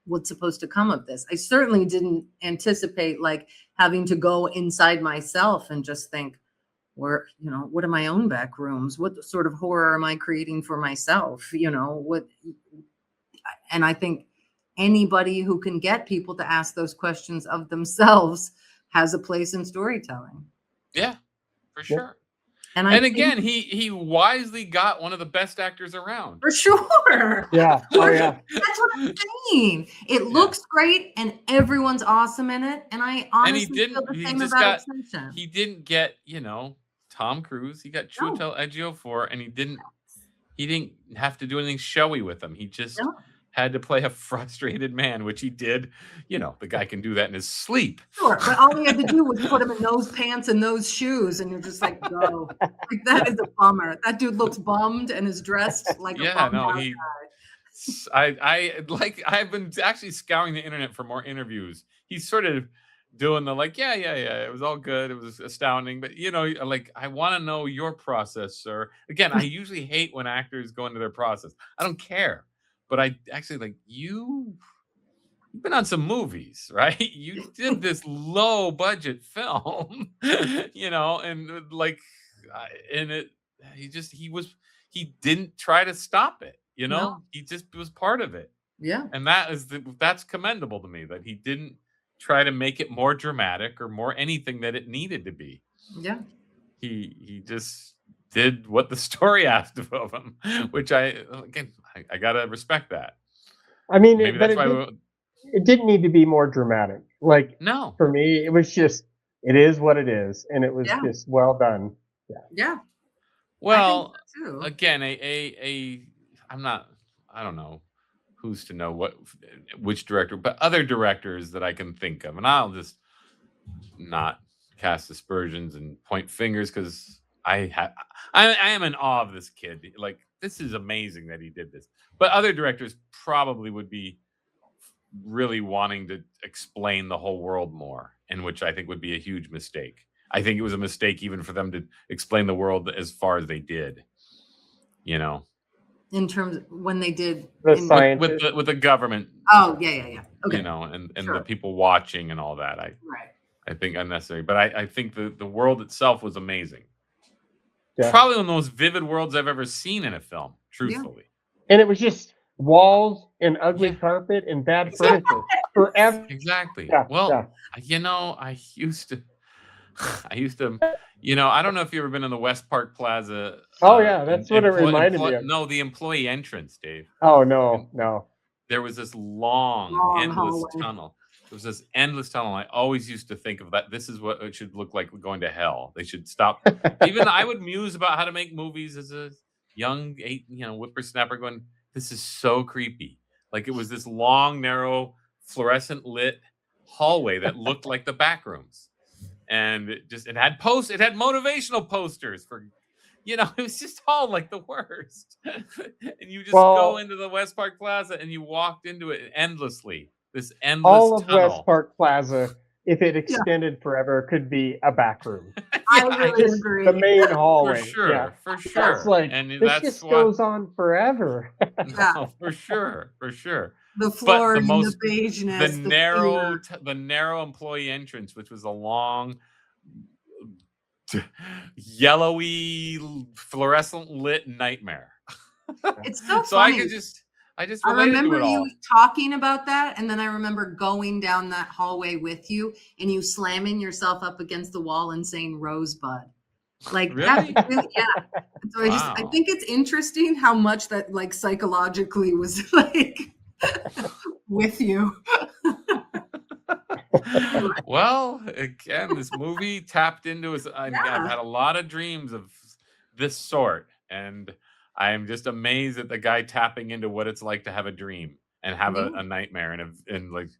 what's supposed to come of this. I certainly didn't anticipate like having to go inside myself and just think, what are my own back rooms? What sort of horror am I creating for myself? And I think anybody who can get people to ask those questions of themselves has a place in storytelling. Yeah, for sure. And again, he wisely got one of the best actors around. For sure. Yeah. Oh, yeah. That's what I'm saying. It looks great, and everyone's awesome in it. And I honestly feel the same about Obsession. He didn't get, Tom Cruise. He got Chiwetel Ejiofor, and he didn't have to do anything showy with him. He just had to play a frustrated man, which he did. The guy can do that in his sleep. Sure, but all he had to do was put him in those pants and those shoes, and you're just like, go. Like, that is a bummer. That dude looks bummed and is dressed like a bummed out guy. I've been actually scouring the internet for more interviews. He's sort of doing the yeah, it was all good, it was astounding, but I want to know your process, sir. Again, I usually hate when actors go into their process. I don't care, but I actually you've been on some movies, right? You did this low budget film, and he didn't try to stop it. He just was part of it. Yeah, and that's commendable to me, that he didn't try to make it more dramatic or more anything that it needed to be. Yeah. He just did what the story asked of him, which I gotta respect that. I mean, but it didn't need to be more dramatic. No, for me, it was just, it is what it is. And it was just well done. Yeah. Yeah. Well, again, I don't know who's to know which director, but other directors that I can think of, and I'll just not cast aspersions and point fingers, because I am in awe of this kid. This is amazing that he did this. But other directors probably would be really wanting to explain the whole world more, and which I think would be a huge mistake. I think it was a mistake even for them to explain the world as far as they did. In terms of when they did with the government. Oh, yeah. Okay. And the people watching and all that. I think unnecessary. But I think the world itself was amazing. Yeah. Probably one of the most vivid worlds I've ever seen in a film, truthfully. Yeah. And it was just walls and ugly carpet and bad furniture forever. Exactly. Yeah. Well, I used to, I don't know if you've ever been in the West Park Plaza. Oh, yeah. That's what it reminded me of. No, the employee entrance, Dave. Oh, no. There was this long endless tunnel. It was this endless tunnel. I always used to think of that. This is what it should look like going to hell. They should stop. Even I would muse about how to make movies as a young whippersnapper going, this is so creepy. Like it was this long, narrow, fluorescent lit hallway that looked like the Backrooms. And it had motivational posters for, it was just all like the worst. And you just go into the West Park Plaza and you walked into it endlessly. This endless all of tunnel. West Park Plaza, if it extended forever, could be a back room. I really agree. The main hallway. For sure. It's like, and this just goes on forever. No, for sure. The floor, the beigeness, the narrow employee entrance, which was a long, yellowy, fluorescent lit nightmare. It's so So funny. I just I related remember to it all. you talking about that, and then I remember going down that hallway with you, and you slamming yourself up against the wall and saying "Rosebud." Like Really? that's really, yeah. So I think it's interesting how much that like psychologically was like with you. Well, again, this movie tapped into us. I've had a lot of dreams of this sort, and I'm just amazed at the guy tapping into what it's like to have a dream and have a nightmare and like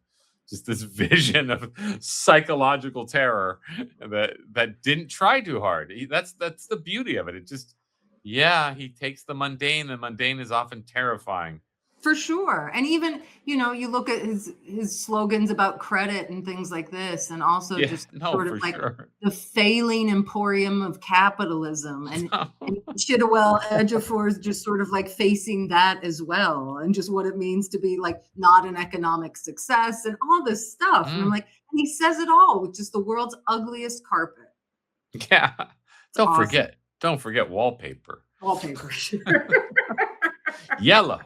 just this vision of psychological terror that didn't try too hard. That's the beauty of it. It just, he takes the mundane. The mundane is often terrifying. For sure. And even, you look at his slogans about credit and things like this, and also the failing emporium of capitalism. And Chidwell Ejiofor is just sort of like facing that as well, and just what it means to be like not an economic success and all this stuff. And I'm like, and he says it all with just the world's ugliest carpet. Yeah. Don't forget wallpaper. Wallpaper, sure. Yellow.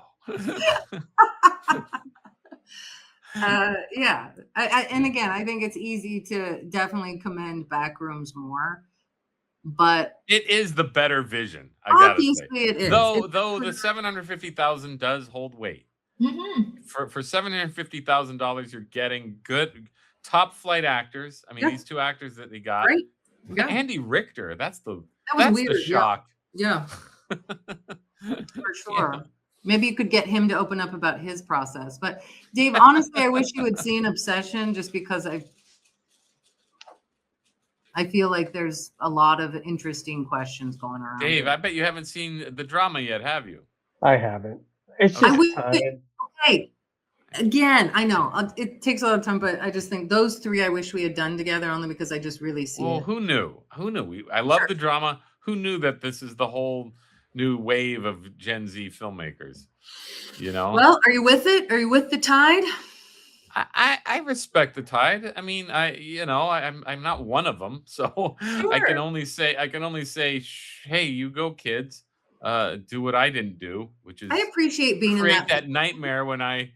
And again, I think it's easy to definitely commend Backrooms more, but it is the better vision. I gotta say, it is. Though the $750,000 does hold weight. Mm-hmm. For $750,000, you're getting good top flight actors. I mean, these two actors that they got. Great. Yeah. Andy Richter. That's was weird. The shock. Yeah. For sure. Maybe you could get him to open up about his process. But Dave, honestly, I wish you had seen Obsession, just because I feel like there's a lot of interesting questions going around. Dave, I bet you haven't seen the drama yet, have you? I haven't. It's just okay. Again, I know it takes a lot of time, but I just think those three I wish we had done together, only because I just really see it. Who knew? I love the drama. Who knew that this is the whole new wave of Gen Z filmmakers? Well, are you with it? Are you with the tide? I respect the tide. I mean, I'm not one of them, so sure. I can only say, hey, you go, kids. Do what I didn't do, which is I appreciate being create in that nightmare when I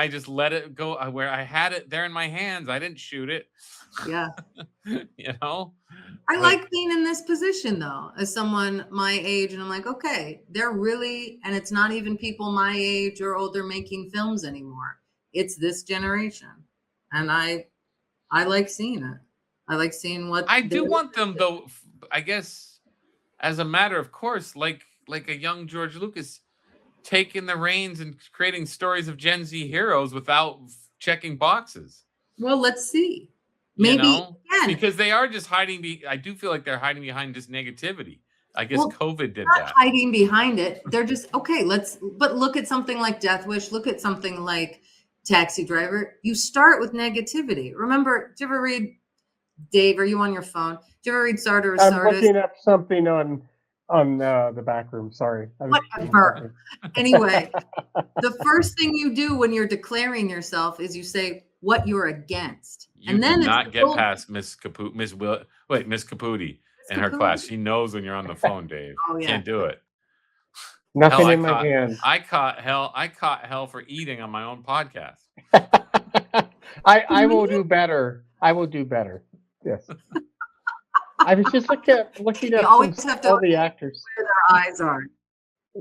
just let it go, where I had it there in my hands. I didn't shoot it. Yeah. I like being in this position though, as someone my age, and I'm like, okay, they're really, and it's not even people my age or older making films anymore. It's this generation, and I like seeing it. I like seeing what I do want them though. I guess as a matter of course, like a young George Lucas taking the reins and creating stories of Gen Z heroes without checking boxes. Well, let's see. Maybe because they are just hiding. I do feel like they're hiding behind just negativity. I guess COVID did that. Hiding behind it. They're just okay. But look at something like Death Wish. Look at something like Taxi Driver. You start with negativity. Remember? Did you ever read? Dave, are you on your phone? Did you ever read Sartor or Sardis? I'm looking up something on the back room. Sorry. Whatever. Anyway, the first thing you do when you're declaring yourself is you say what you're against. You do not get past Miss Caputi in her class. She knows when you're on the phone, Dave. Oh, yeah. Can't do it. Nothing in my hands. I caught hell for eating on my own podcast. I will do better. I will do better. Yes. I was just looking at all the actors. Where their eyes are.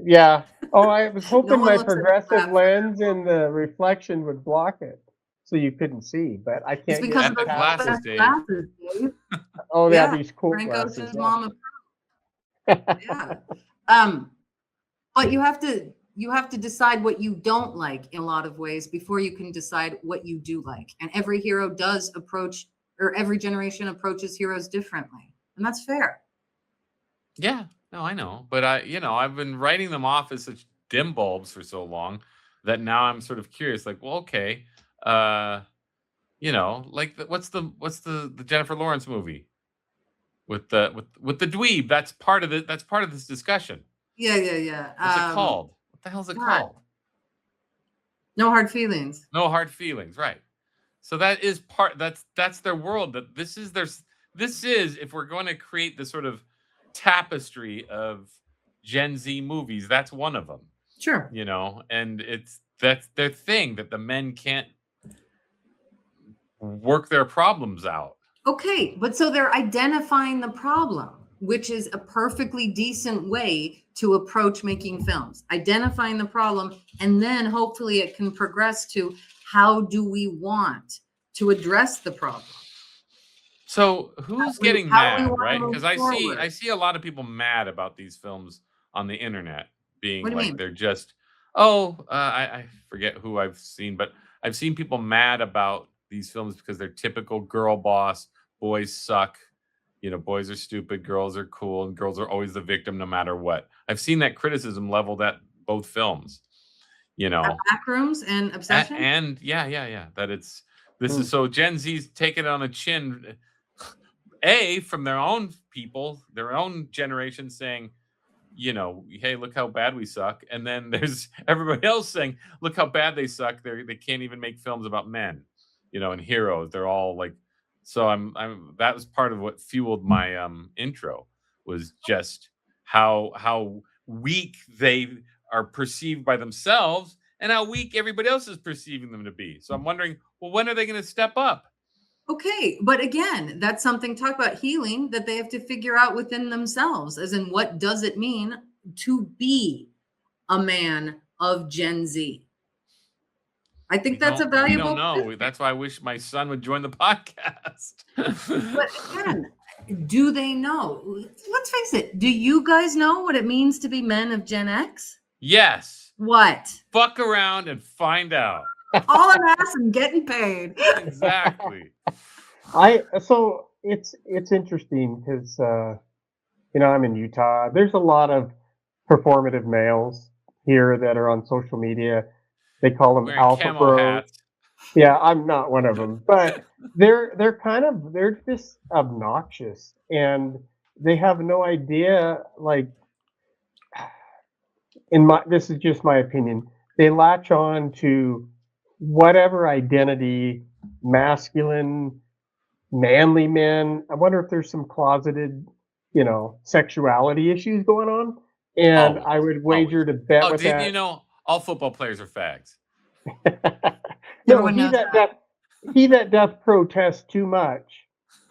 Yeah. Oh, I was hoping my progressive lens and the reflection would block it. so you couldn't see. But I It's can't because get of the those glasses, glasses, Dave. Dave. Oh, they have Yeah, these cool Frank glasses. Ocean's mom. Yeah. But you have to decide what you don't like in a lot of ways before you can decide what you do like. And every hero does approach, or every generation approaches heroes differently. And that's fair. Yeah, no, I know, but I've been writing them off as such dim bulbs for so long that now I'm sort of curious. Like, well, okay, like what's the Jennifer Lawrence movie with the dweeb? That's part of it. That's part of this discussion. Yeah. What's it called? What the hell is it called? No Hard Feelings. No Hard Feelings, right? So that is part. That's their world. That this is if we're going to create this sort of tapestry of Gen Z movies, that's one of them. Sure. And that's their thing, that the men can't work their problems out. Okay, but so they're identifying the problem, which is a perfectly decent way to approach making films. Identifying the problem, and then hopefully it can progress to how do we want to address the problem. So who's getting mad, right? Because I see a lot of people mad about these films on the internet being like they're just I forget who I've seen, but I've seen people mad about these films because they're typical girl boss, boys suck, boys are stupid, girls are cool, and girls are always the victim no matter what. I've seen that criticism leveled at both films. Backrooms and Obsession? And yeah. That this is so Gen Z's taking it on the chin. From their own people, their own generation saying, hey, look how bad we suck. And then there's everybody else saying, look how bad they suck. They can't even make films about men, and heroes. They're all like, so that was part of what fueled my intro, was just how weak they are perceived by themselves and how weak everybody else is perceiving them to be. So I'm wondering, well, when are they going to step up? Okay, but again, that's something, talk about healing, that they have to figure out within themselves, as in what does it mean to be a man of Gen Z? I think that's a valuable. We don't know. That's why I wish my son would join the podcast. But again, do they know? Let's face it. Do you guys know what it means to be men of Gen X? Yes. What? Fuck around and find out. All an ass and getting paid. Exactly. So it's interesting because I'm in Utah. There's a lot of performative males here that are on social media. They call them alpha bros. Yeah, I'm not one of them, but they're just obnoxious, and they have no idea. Like, this is just my opinion. They latch on to whatever identity, masculine, manly men. I wonder if there's some closeted, sexuality issues going on. And I would wager to bet with that. All football players are fags. No, he that doth protest too much,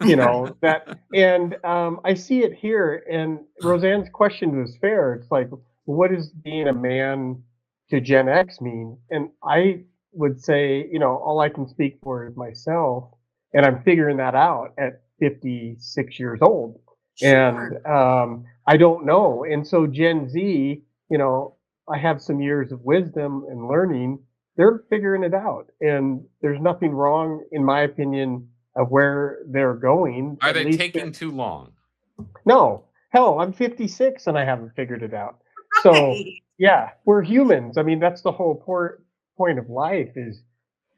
that. And I see it here. And Roseanne's question was fair. It's like, what does being a man to Gen X mean? And I would say, all I can speak for is myself, and I'm figuring that out at 56 years old. Sure. And I don't know. And so Gen Z, I have some years of wisdom and learning. They're figuring it out, and there's nothing wrong, in my opinion, of where they're going. Are they taking too long? No, hell, I'm 56 and I haven't figured it out. So yeah, we're humans. I mean, that's the whole point of life. Is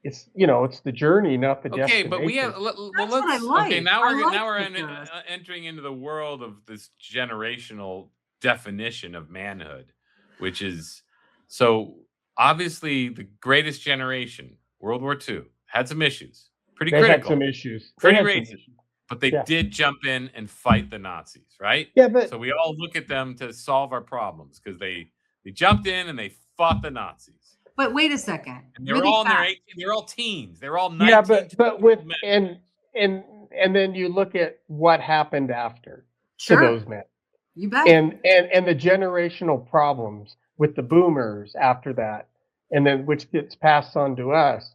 it's the journey, not the destination. Okay, but we have. Okay, now we're entering into the world of this generational definition of manhood, which is so obviously the greatest generation, World War II, had some issues. Pretty critical. Had some issues. Pretty racist. But they did jump in and fight the Nazis, right? Yeah, but so we all look at them to solve our problems because they jumped in and they fought the Nazis. But wait a second. And they're all in their 18, they're all teens. They're all 19. Yeah, but with men. And then you look at what happened after to those men. You bet. And the generational problems with the boomers after that, and then which gets passed on to us.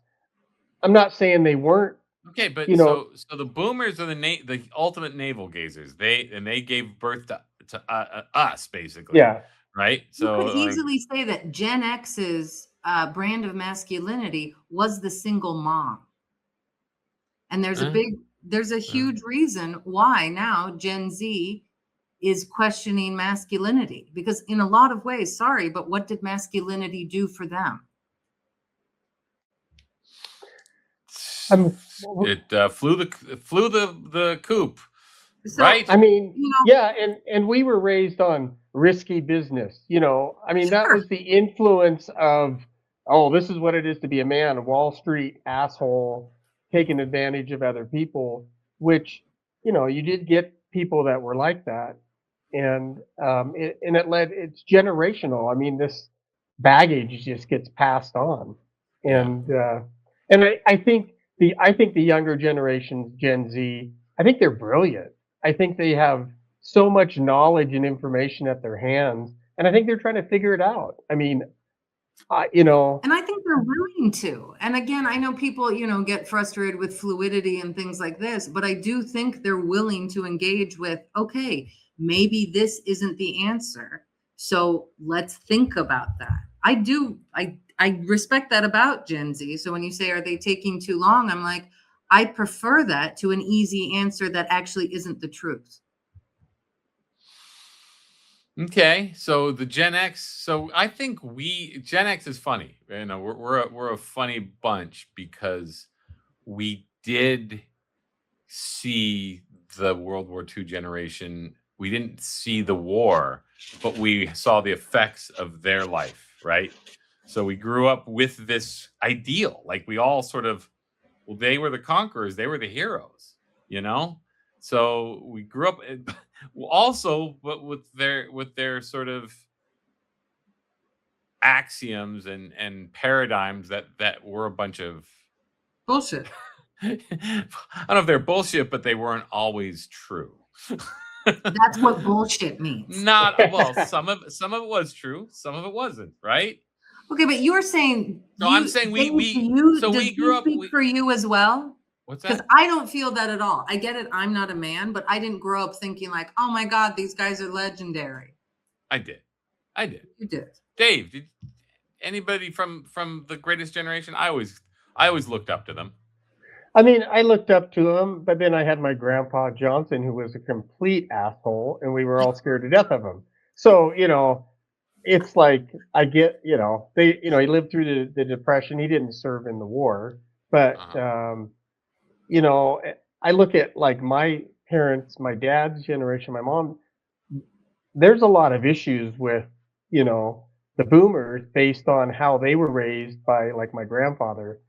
I'm not saying they weren't. Okay, but You know, so the boomers are the ultimate navel gazers. They gave birth to us basically, yeah. right? You So could like, easily say that Gen X's brand of masculinity was the single mom. And uh, there's a uh, huge reason why now Gen Z is questioning masculinity, because in a lot of ways, sorry, but what did masculinity do for them? I'm, it flew the coop, So, right? I mean, you know, yeah, and we were raised on risky business. You know, I mean, that sure. was the influence of, oh, this is what it is to be a man, a Wall Street asshole, taking advantage of other people. Which, you know, you did get people that were like that, and it led. It's generational. I mean, this baggage just gets passed on, Yeah. and I think the younger generations, Gen Z, I think they're brilliant. I think they have so much knowledge and information at their hands, and I think they're trying to figure it out. I mean, you know, And I think they're willing to. And again, I know people, get frustrated with fluidity and things like this, but I do think they're willing to engage with, okay, maybe this isn't the answer. So let's think about that. I respect that about Gen Z. So when you say, are they taking too long? I'm like, I prefer that to an easy answer that actually isn't the truth. Okay, so the Gen X. So I think Gen X is funny. You know, we're a funny bunch because we did see the World War II generation. We didn't see the war, but we saw the effects of their life, right? So we grew up with this ideal. Like we all sort of, well, they were the conquerors, they were the heroes, you know? So we grew up also, but with their sort of axioms and paradigms that were a bunch of Bullshit. I don't know if they're bullshit, but they weren't always true. That's what bullshit means. Not well, some of it was true, some of it wasn't, right? Okay, but you're saying So I'm saying does we grew he up speak for you as well? what's Because that? I don't feel that at all. I get it. I'm not a man, but I didn't grow up thinking like, oh my God, these guys are legendary. I did. You did. Dave, did anybody from the greatest generation? I always looked up to them. I mean, I looked up to him, but then I had my grandpa Johnson, who was a complete asshole, and we were all scared to death of him. So, you know, it's like I get, he lived through the depression. He didn't serve in the war, but Uh-huh. you know, I look at like my parents, my dad's generation, my mom. There's a lot of issues with, you know, the boomers based on how they were raised by like my grandfather,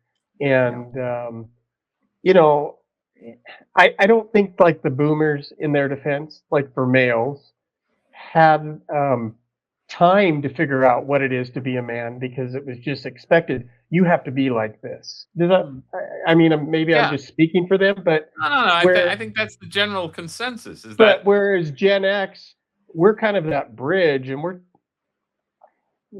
and you know, I don't think like the boomers, in their defense, like for males, had time to figure out what it is to be a man because it was just expected. You have to be like this. Does that? I mean, maybe I'm Yeah. just speaking for them, but No. I where, think that's the general consensus. Is but that whereas Gen X, we're kind of that bridge, and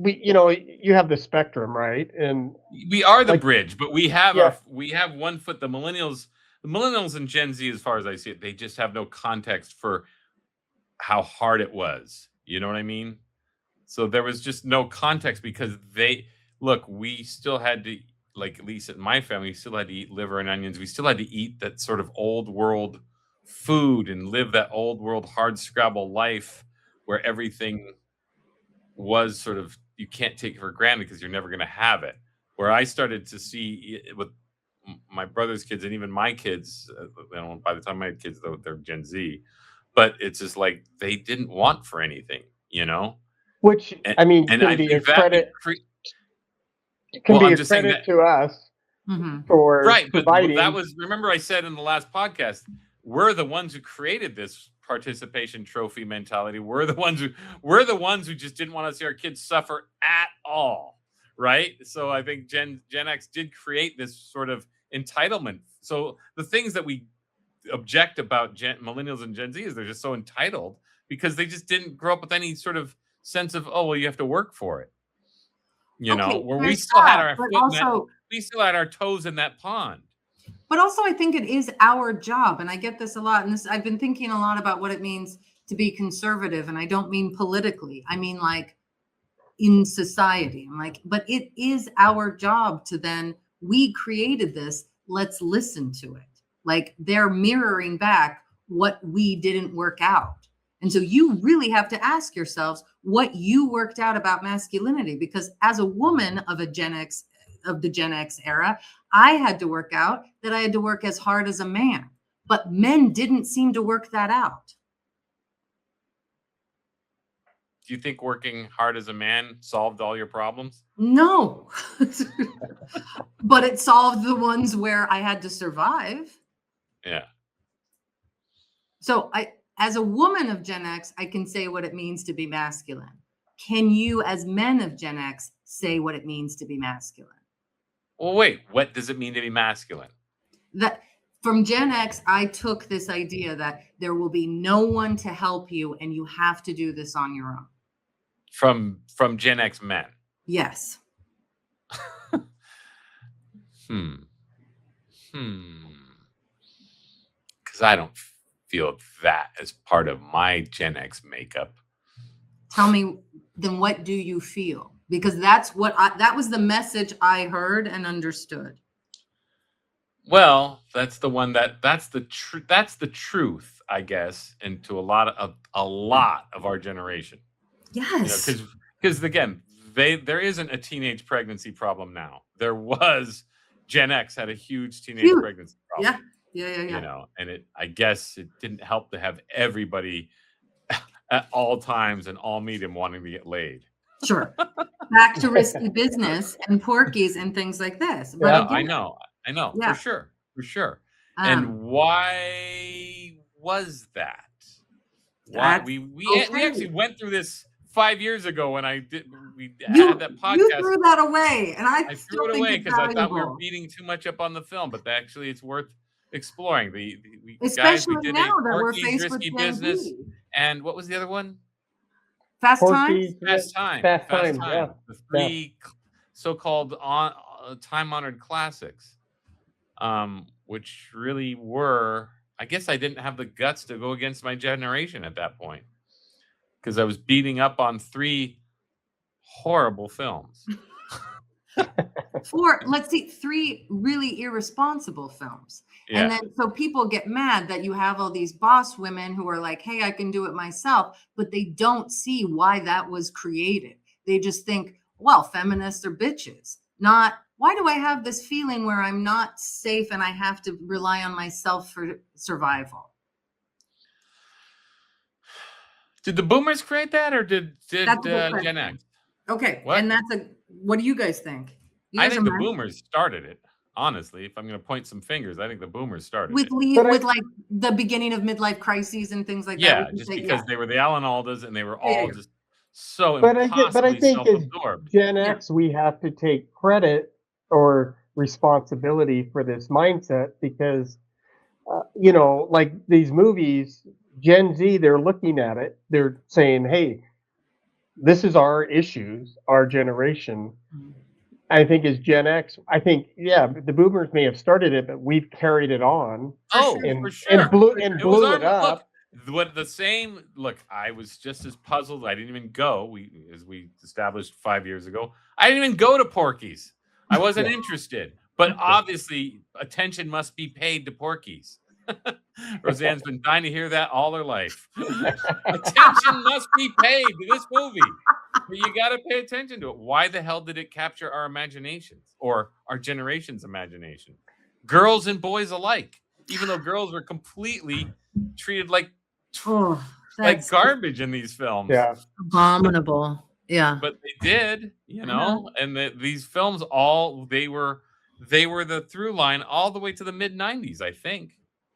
you know, you have the spectrum, right? And we are the like, bridge, but yeah, we have one foot. The millennials and Gen Z, as far as I see it, they just have no context for how hard it was. You know what I mean? So there was just no context because we still had to, like, at least in my family, we still had to eat liver and onions. We still had to eat that sort of old world food and live that old world hard scrabble life where everything was sort of, you can't take it for granted because you're never going to have it. Where I started to see it with my brother's kids and even my kids, by the time I had kids, though, they're Gen Z, but it's just like they didn't want for anything, you know? which And, I mean and I think that can well, be I'm a just saying credit that, to us Mm-hmm. for right? But that providing. was, remember I said in the last podcast, we're the ones who created this participation trophy mentality. We're the ones who just didn't want to see our kids suffer at all, right? So I think Gen X did create this sort of entitlement. So the things that we object about millennials and Gen Z is they're just so entitled because they just didn't grow up with any sort of sense of, oh well, you have to work for it. You know, Okay, where we there's still had that, our but foot in that, also we still had our toes in that pond. But also, I think it is our job, and I get this a lot. And this, I've been thinking a lot about what it means to be conservative, and I don't mean politically. I mean like in society. I'm like, but it is our job to then, we created this. Let's listen to it. Like they're mirroring back what we didn't work out. And so you really have to ask yourselves what you worked out about masculinity, because as a woman of the Gen X era, I had to work out that I had to work as hard as a man, but men didn't seem to work that out. Do you think working hard as a man solved all your problems? No, but it solved the ones where I had to survive. Yeah. So as a woman of Gen X, I can say what it means to be masculine. Can you, as men of Gen X, say what it means to be masculine? Well, wait, what does it mean to be masculine? That from Gen X, I took this idea that there will be no one to help you and you have to do this on your own. From Gen X men. Yes. Because I don't feel that as part of my Gen X makeup. Tell me, then what do you feel? Because that's what that was the message I heard and understood. Well, that's the one that's the truth, I guess, and to a lot of our generation. Yes. Because again, there isn't a teenage pregnancy problem now. There was. Gen X had a huge teenage pregnancy problem. Yeah. And I guess it didn't help to have everybody at all times and all medium wanting to get laid. Sure. Back to risky business and Porky's and things like this. But Yeah, again, I know, yeah. for sure. And why was that? Why we actually went through this 5 years ago when we had that podcast. You threw that away, and I threw it away because I thought we were beating too much up on the film, but actually it's worth exploring. Especially we did now that we're Porky's faced with Risky Gen Business, Z. and what was the other one? Fast Times. Fast Time. Yeah. The three so-called time-honored classics, which really were. I guess I didn't have the guts to go against my generation at that point, because I was beating up on 3 horrible films. 3 really irresponsible films. Yeah. And then so people get mad that you have all these boss women who are like, hey, I can do it myself, but they don't see why that was created. They just think, well, feminists are bitches. Not, why do I have this feeling where I'm not safe and I have to rely on myself for survival? Did the boomers create that, or did Gen X? Okay. What? And what do you guys think? I think the boomers started it. Honestly, if I'm going to point some fingers, I think the boomers started it. With like the beginning of midlife crises and things like that. Yeah, just because they were the Alan Aldas and they were all just so impossibly but I think as self-absorbed. Gen X, we have to take credit or responsibility for this mindset because, like these movies, Gen Z, they're looking at it. They're saying, hey, this is our issues, our generation. I think as Gen X, the boomers may have started it, but we've carried it on. For sure. And blew it up. Look, I was just as puzzled. I didn't even go. As we established 5 years ago, I didn't even go to Porky's. I wasn't interested. But obviously, attention must be paid to Porky's. Roseanne's been dying to hear that all her life. Attention must be paid to this movie. But you got to pay attention to it. Why the hell did it capture our imaginations, or our generation's imagination? Girls and boys alike. Even though girls were completely treated like garbage in these films. Yeah. Abominable. Yeah. But they did, and these films they were the through line all the way to the mid-90s, I think.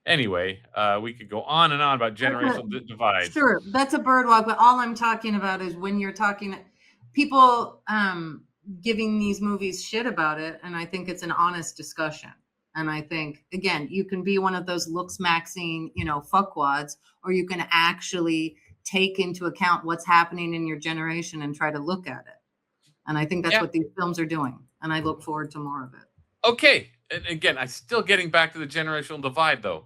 Anyway, we could go on and on about generational divides. Sure, that's a bird walk, but all I'm talking about is when you're talking people giving these movies shit about it, and I think it's an honest discussion. And I think, again, you can be one of those looks maxing, fuckwads, or you can actually take into account what's happening in your generation and try to look at it. And I think that's what these films are doing. And I look forward to more of it. Okay, and again, I'm still getting back to the generational divide, though.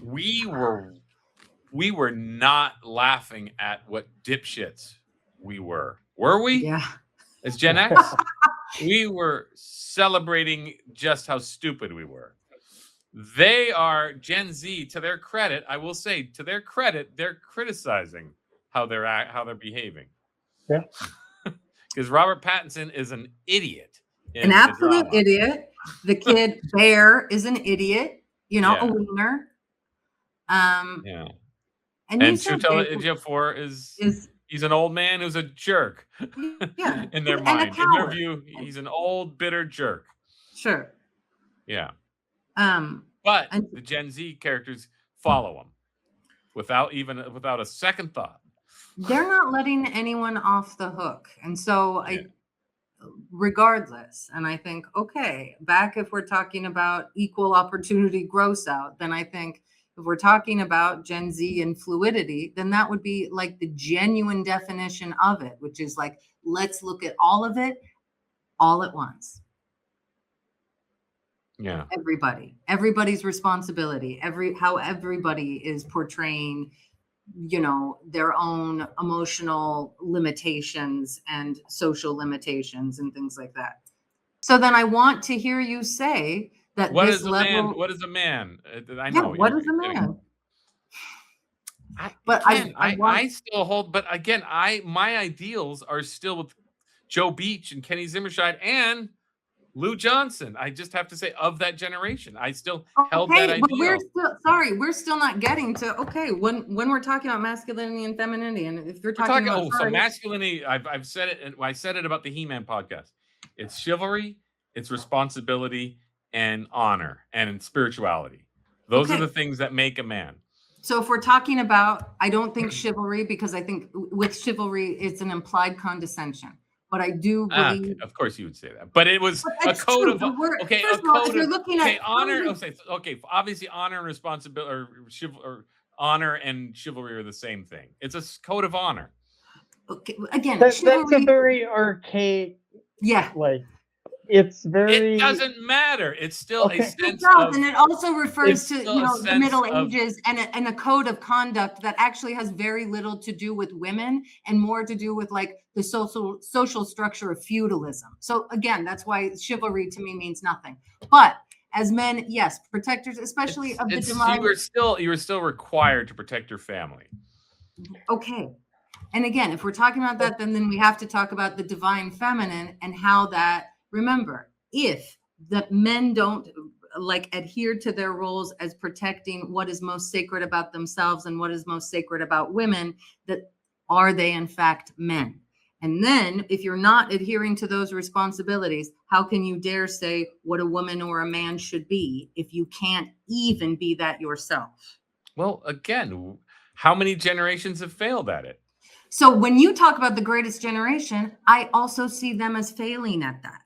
We were not laughing at what dipshits we were. Were we? Yeah. As Gen X, we were celebrating just how stupid we were. They are Gen Z. To their credit, I will say, to their credit, they're criticizing how they're behaving. Yeah. Because Robert Pattinson is an idiot. An absolute idiot. The kid Bear is an idiot. You know, a wiener. Yeah. And Chiwetel Ejiofor is he's an old man who's a jerk. Yeah. In their mind, in their view, he's an old bitter jerk. Sure. Yeah. But the Gen Z characters follow him without a second thought. They're not letting anyone off the hook. And so regardless, and I think, okay, back if we're talking about equal opportunity gross out, then I think if we're talking about Gen Z and fluidity, then that would be like the genuine definition of it, which is like, let's look at all of it all at once. Yeah. Everybody's responsibility, how everybody is portraying, you know, their own emotional limitations and social limitations and things like that. So then I want to hear you say that what is a man? What is a man? I know. What is a man? I still hold, but again, my ideals are still with Joe Beach and Kenny Zimmerscheid and Lou Johnson. I just have to say, of that generation, I still held that ideal. But we're still not getting to when we're talking about masculinity and femininity, and if you're talking about so masculinity, I've said it, and I said it about the He-Man podcast. It's chivalry, it's responsibility, and honor, and spirituality. Those are the things that make a man. So if we're talking about, I don't think chivalry, because I think with chivalry, it's an implied condescension. But I do believe, of course, you would say that. But it was a code of honor. Obviously, honor and responsibility, or honor and chivalry are the same thing. It's a code of honor. Okay, again, that's a very archaic. Yeah, like it's very. It doesn't matter. It's still a sense it does, and it also refers to the Middle Ages and a code of conduct that actually has very little to do with women and more to do with like the social structure of feudalism. So again, that's why chivalry to me means nothing. But as men, yes, protectors, especially of the divine. You were still required to protect your family. Okay. And again, if we're talking about that, then we have to talk about the divine feminine and how that. Remember, if the men don't adhere to their roles as protecting what is most sacred about themselves and what is most sacred about women, that are they in fact men? And then if you're not adhering to those responsibilities, how can you dare say what a woman or a man should be if you can't even be that yourself? Well, again, how many generations have failed at it? So when you talk about the greatest generation, I also see them as failing at that.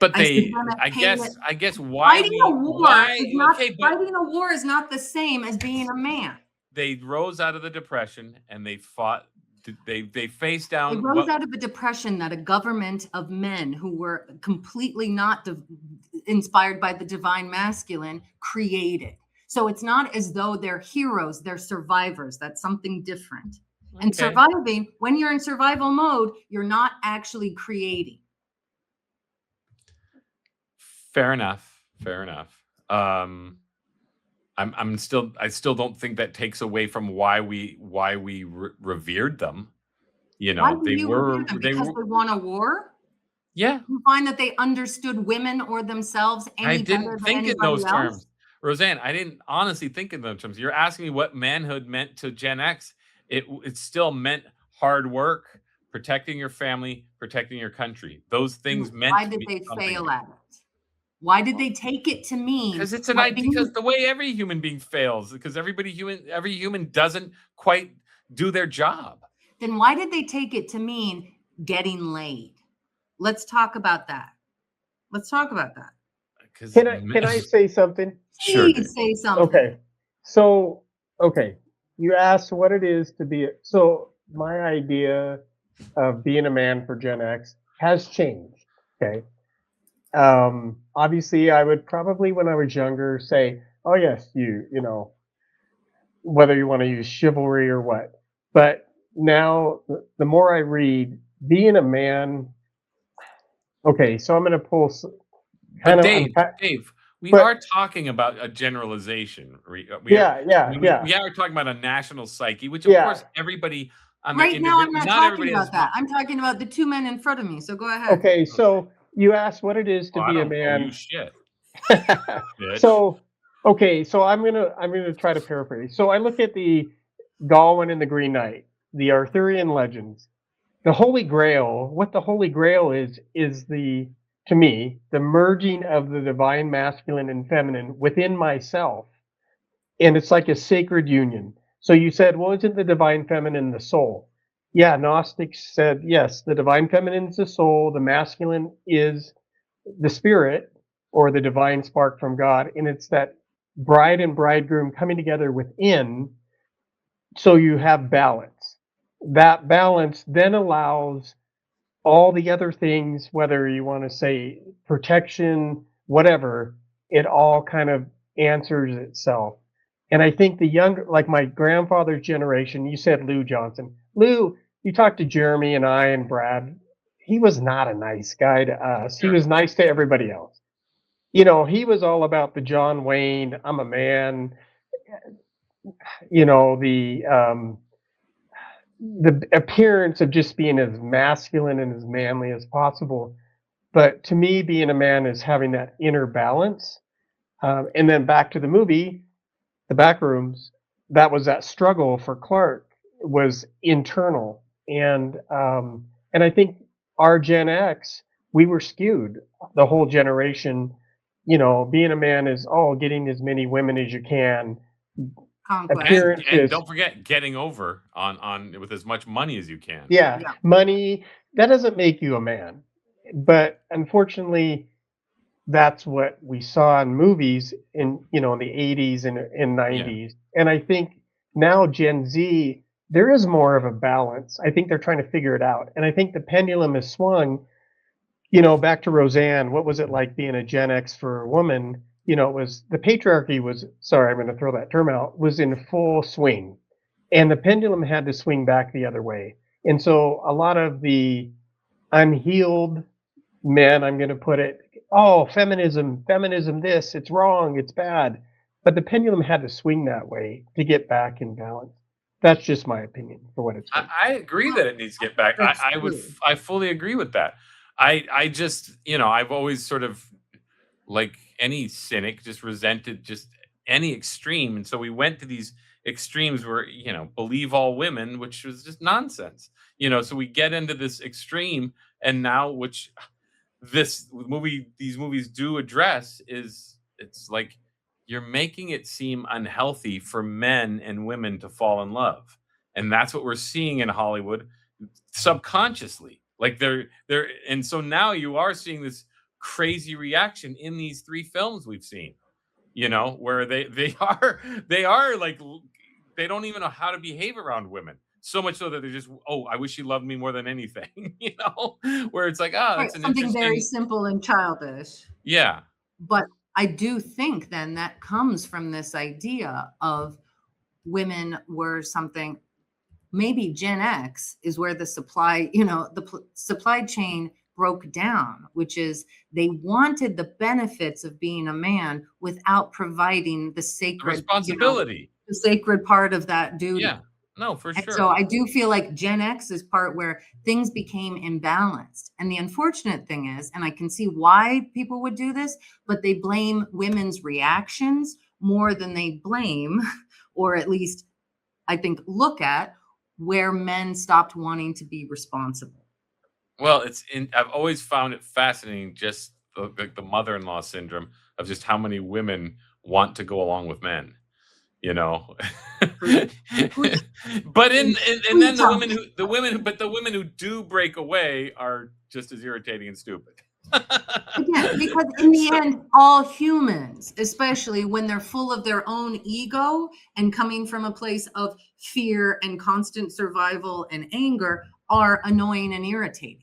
But I guess fighting a war is not the same as being a man. They rose out of the depression and they fought. They faced down. It rose out of a depression that a government of men who were completely not inspired by the divine masculine created. So it's not as though they're heroes; they're survivors. That's something different. Okay. And surviving, when you're in survival mode, you're not actually creating. Fair enough. I still don't think that takes away from why we revered them. You know, they won a war. Yeah, you find that they understood women or themselves. I didn't think in those terms, Roseanne. I didn't honestly think in those terms. You're asking me what manhood meant to Gen X. It still meant hard work, protecting your family, protecting your country. Those things meant. Why did they fail at it? Why did they take it to mean? Because it's because the way every human being fails, because every human doesn't quite do their job. Then why did they take it to mean getting laid? Let's talk about that. Can I say something? Please say something. Okay. So, you asked what it is to be. So my idea of being a man for Gen X has changed. Okay. Obviously, I would probably, when I was younger, say, "Oh yes, you know, whether you want to use chivalry or what." But now, the more I read, being a man. Okay, so I'm going to pull kind But of Dave, unpack, Dave, we but are talking about a generalization. We are. yeah, yeah, yeah, We are talking about a national psyche, which of yeah. course everybody on the Right now, individual. I'm not Not talking everybody has. about that. I'm talking about the two men in front of me. So go ahead. Okay, Okay. so you asked what it is to Well, I be a don't owe you man. shit, bitch. So, okay, so I'm gonna try to paraphrase. So I look at the Gawain and the Green Knight, the Arthurian legends. The Holy Grail, what the Holy Grail is the, to me, the merging of the divine masculine and feminine within myself. And it's like a sacred union. So you said, well, isn't the divine feminine the soul? Yeah, Gnostics said, yes, the divine feminine is the soul, the masculine is the spirit or the divine spark from God. And it's that bride and bridegroom coming together within, so you have balance. That balance then allows all the other things, whether you want to say protection, whatever, it all kind of answers itself. And I think the younger, like my grandfather's generation, you said Lou Johnson. Lou, you talked to Jeremy and I and Brad. He was not a nice guy to us. He Sure. was nice to everybody else. You know, he was all about the John Wayne, I'm a man, you know, the appearance of just being as masculine and as manly as possible. But to me, being a man is having that inner balance. And then back to the movie, The Backrooms, that was that struggle for Clark was internal. And I think our Gen X, we were skewed. The whole generation, you know, being a man is, oh, getting as many women as you can. Conquest. And Appearances, don't forget getting over on with as much money as you can. yeah, Yeah. money, that doesn't make you a man. But unfortunately, that's what we saw in movies in, you know, in the 80s and Yeah. 90s. And I think now Gen Z, there is more of a balance. I think they're trying to figure it out. And I think the pendulum has swung, you know, back to Roseanne. What was it like being a Gen X for a woman? You know, it was the patriarchy was, sorry, I'm going to throw that term out, was in full swing. And the pendulum had to swing back the other way. And so a lot of the unhealed men, I'm going to put it, oh, feminism, this, it's wrong, it's bad. But the pendulum had to swing that way to get back in balance. That's just my opinion for what it's worth. I agree that it needs to get back. That's I would. true. I fully agree with that. I just, you know, I've always sort of, like any cynic, just resented just any extreme, and so we went to these extremes where, you know, believe all women, which was just nonsense. You know, so we get into this extreme, and now which these movies do address is, it's like you're making it seem unhealthy for men and women to fall in love, and that's what we're seeing in Hollywood subconsciously. Like they're and so now you are seeing this crazy reaction in these three films we've seen, you know, where they are like they don't even know how to behave around women, so much so that they're just, oh, I wish she loved me more than anything. You know, where it's like, oh, Right. that's an Something very interesting. simple and childish. Yeah. But I do think then that comes from this idea of women were something. Maybe Gen X is where the supply, you know, supply chain broke down, which is they wanted the benefits of being a man without providing the The sacred, you know, responsibility. the sacred part of that duty. Yeah, no, for And sure. so I do feel like Gen X is part where things became imbalanced. And the unfortunate thing is, and I can see why people would do this, but they blame women's reactions more than they blame, or at least I think look at where men stopped wanting to be responsible. Well, I've always found it fascinating, just the mother-in-law syndrome of just how many women want to go along with men, you know. Who's But who and you then talking the women who do break away are just as irritating and stupid. again, because in the So, end, all humans, especially when they're full of their own ego and coming from a place of fear and constant survival and anger, are annoying and irritating.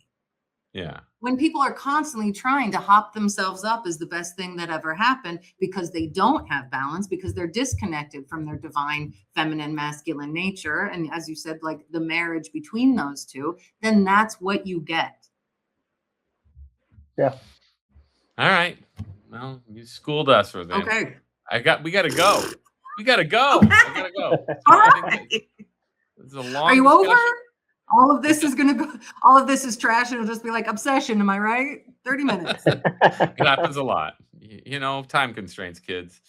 yeah. when people are constantly trying to hop themselves up as the best thing that ever happened because they don't have balance, because they're disconnected from their divine feminine masculine nature, and as you said, like the marriage between those two, then that's what you get. Yeah. All right. Well, you schooled us, Roseanne. Okay. We gotta go. We gotta go. Okay. I gotta go. All I think right. this is a long Are you discussion. over? All of this is gonna go. All of this is trash. It'll just be like obsession. Am I right? 30 minutes. It happens a lot. You know, time constraints, kids.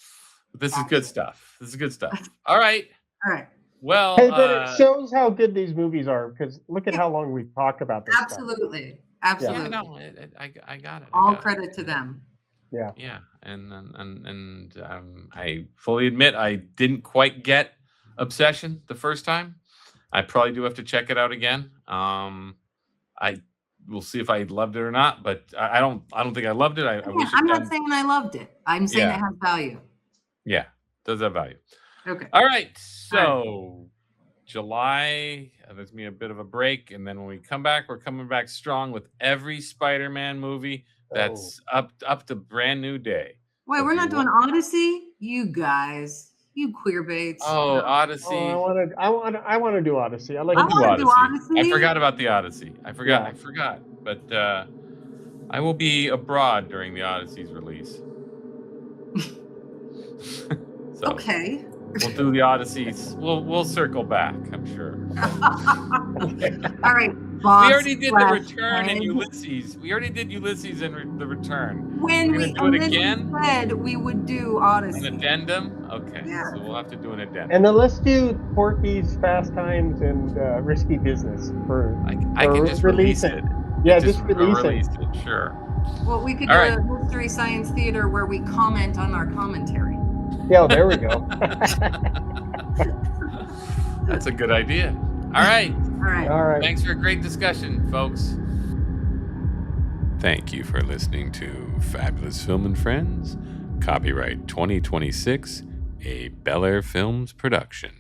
But this is good stuff. This is good stuff. All right. All right. Well, Hey, but it shows how good these movies are because look at how long we've talked about this stuff. Absolutely. yeah, Absolutely. no, I got it. I All got it. credit to them. Yeah. Yeah, and I fully admit I didn't quite get Obsession the first time. I probably do have to check it out again. I will see if I loved it or not, but I don't think I loved it. I wish I'm it not done. saying I loved it. I'm saying Yeah. it has value. Yeah, does have value. Okay. All right, so July, there's gonna be a bit of a break, and then when we come back, we're coming back strong with every Spider-Man movie that's up to Brand New Day. Wait, So we're if not you doing Odyssey? You guys. You queer baits. Oh, No. Odyssey. Oh, I want to do Odyssey. I like We'll to do wanna do Odyssey. I Odyssey. forgot about the Odyssey. I forgot. Yeah. I forgot. But I will be abroad during the Odyssey's release. So Okay. we'll do the Odysseys. We'll circle back, I'm sure. All right. Boss We already did the slash return and friend. Ulysses. We already did Ulysses and the return. When We're we, gonna do it and then we again? said we would do An Odyssey. addendum? Okay. Yeah. So we'll have to do an addendum. And then let's do Porky's, Fast Times, and Risky Business for I can just release it. Yeah, just release it. Sure. Well, we could All do right. a Mystery Science Theater where we comment on our commentary. Yeah, there we go. That's a good idea. All right. All right. All right. Thanks for a great discussion, folks. Thank you for listening to Fabulous Film and Friends, copyright 2026, a Bel Air Films production.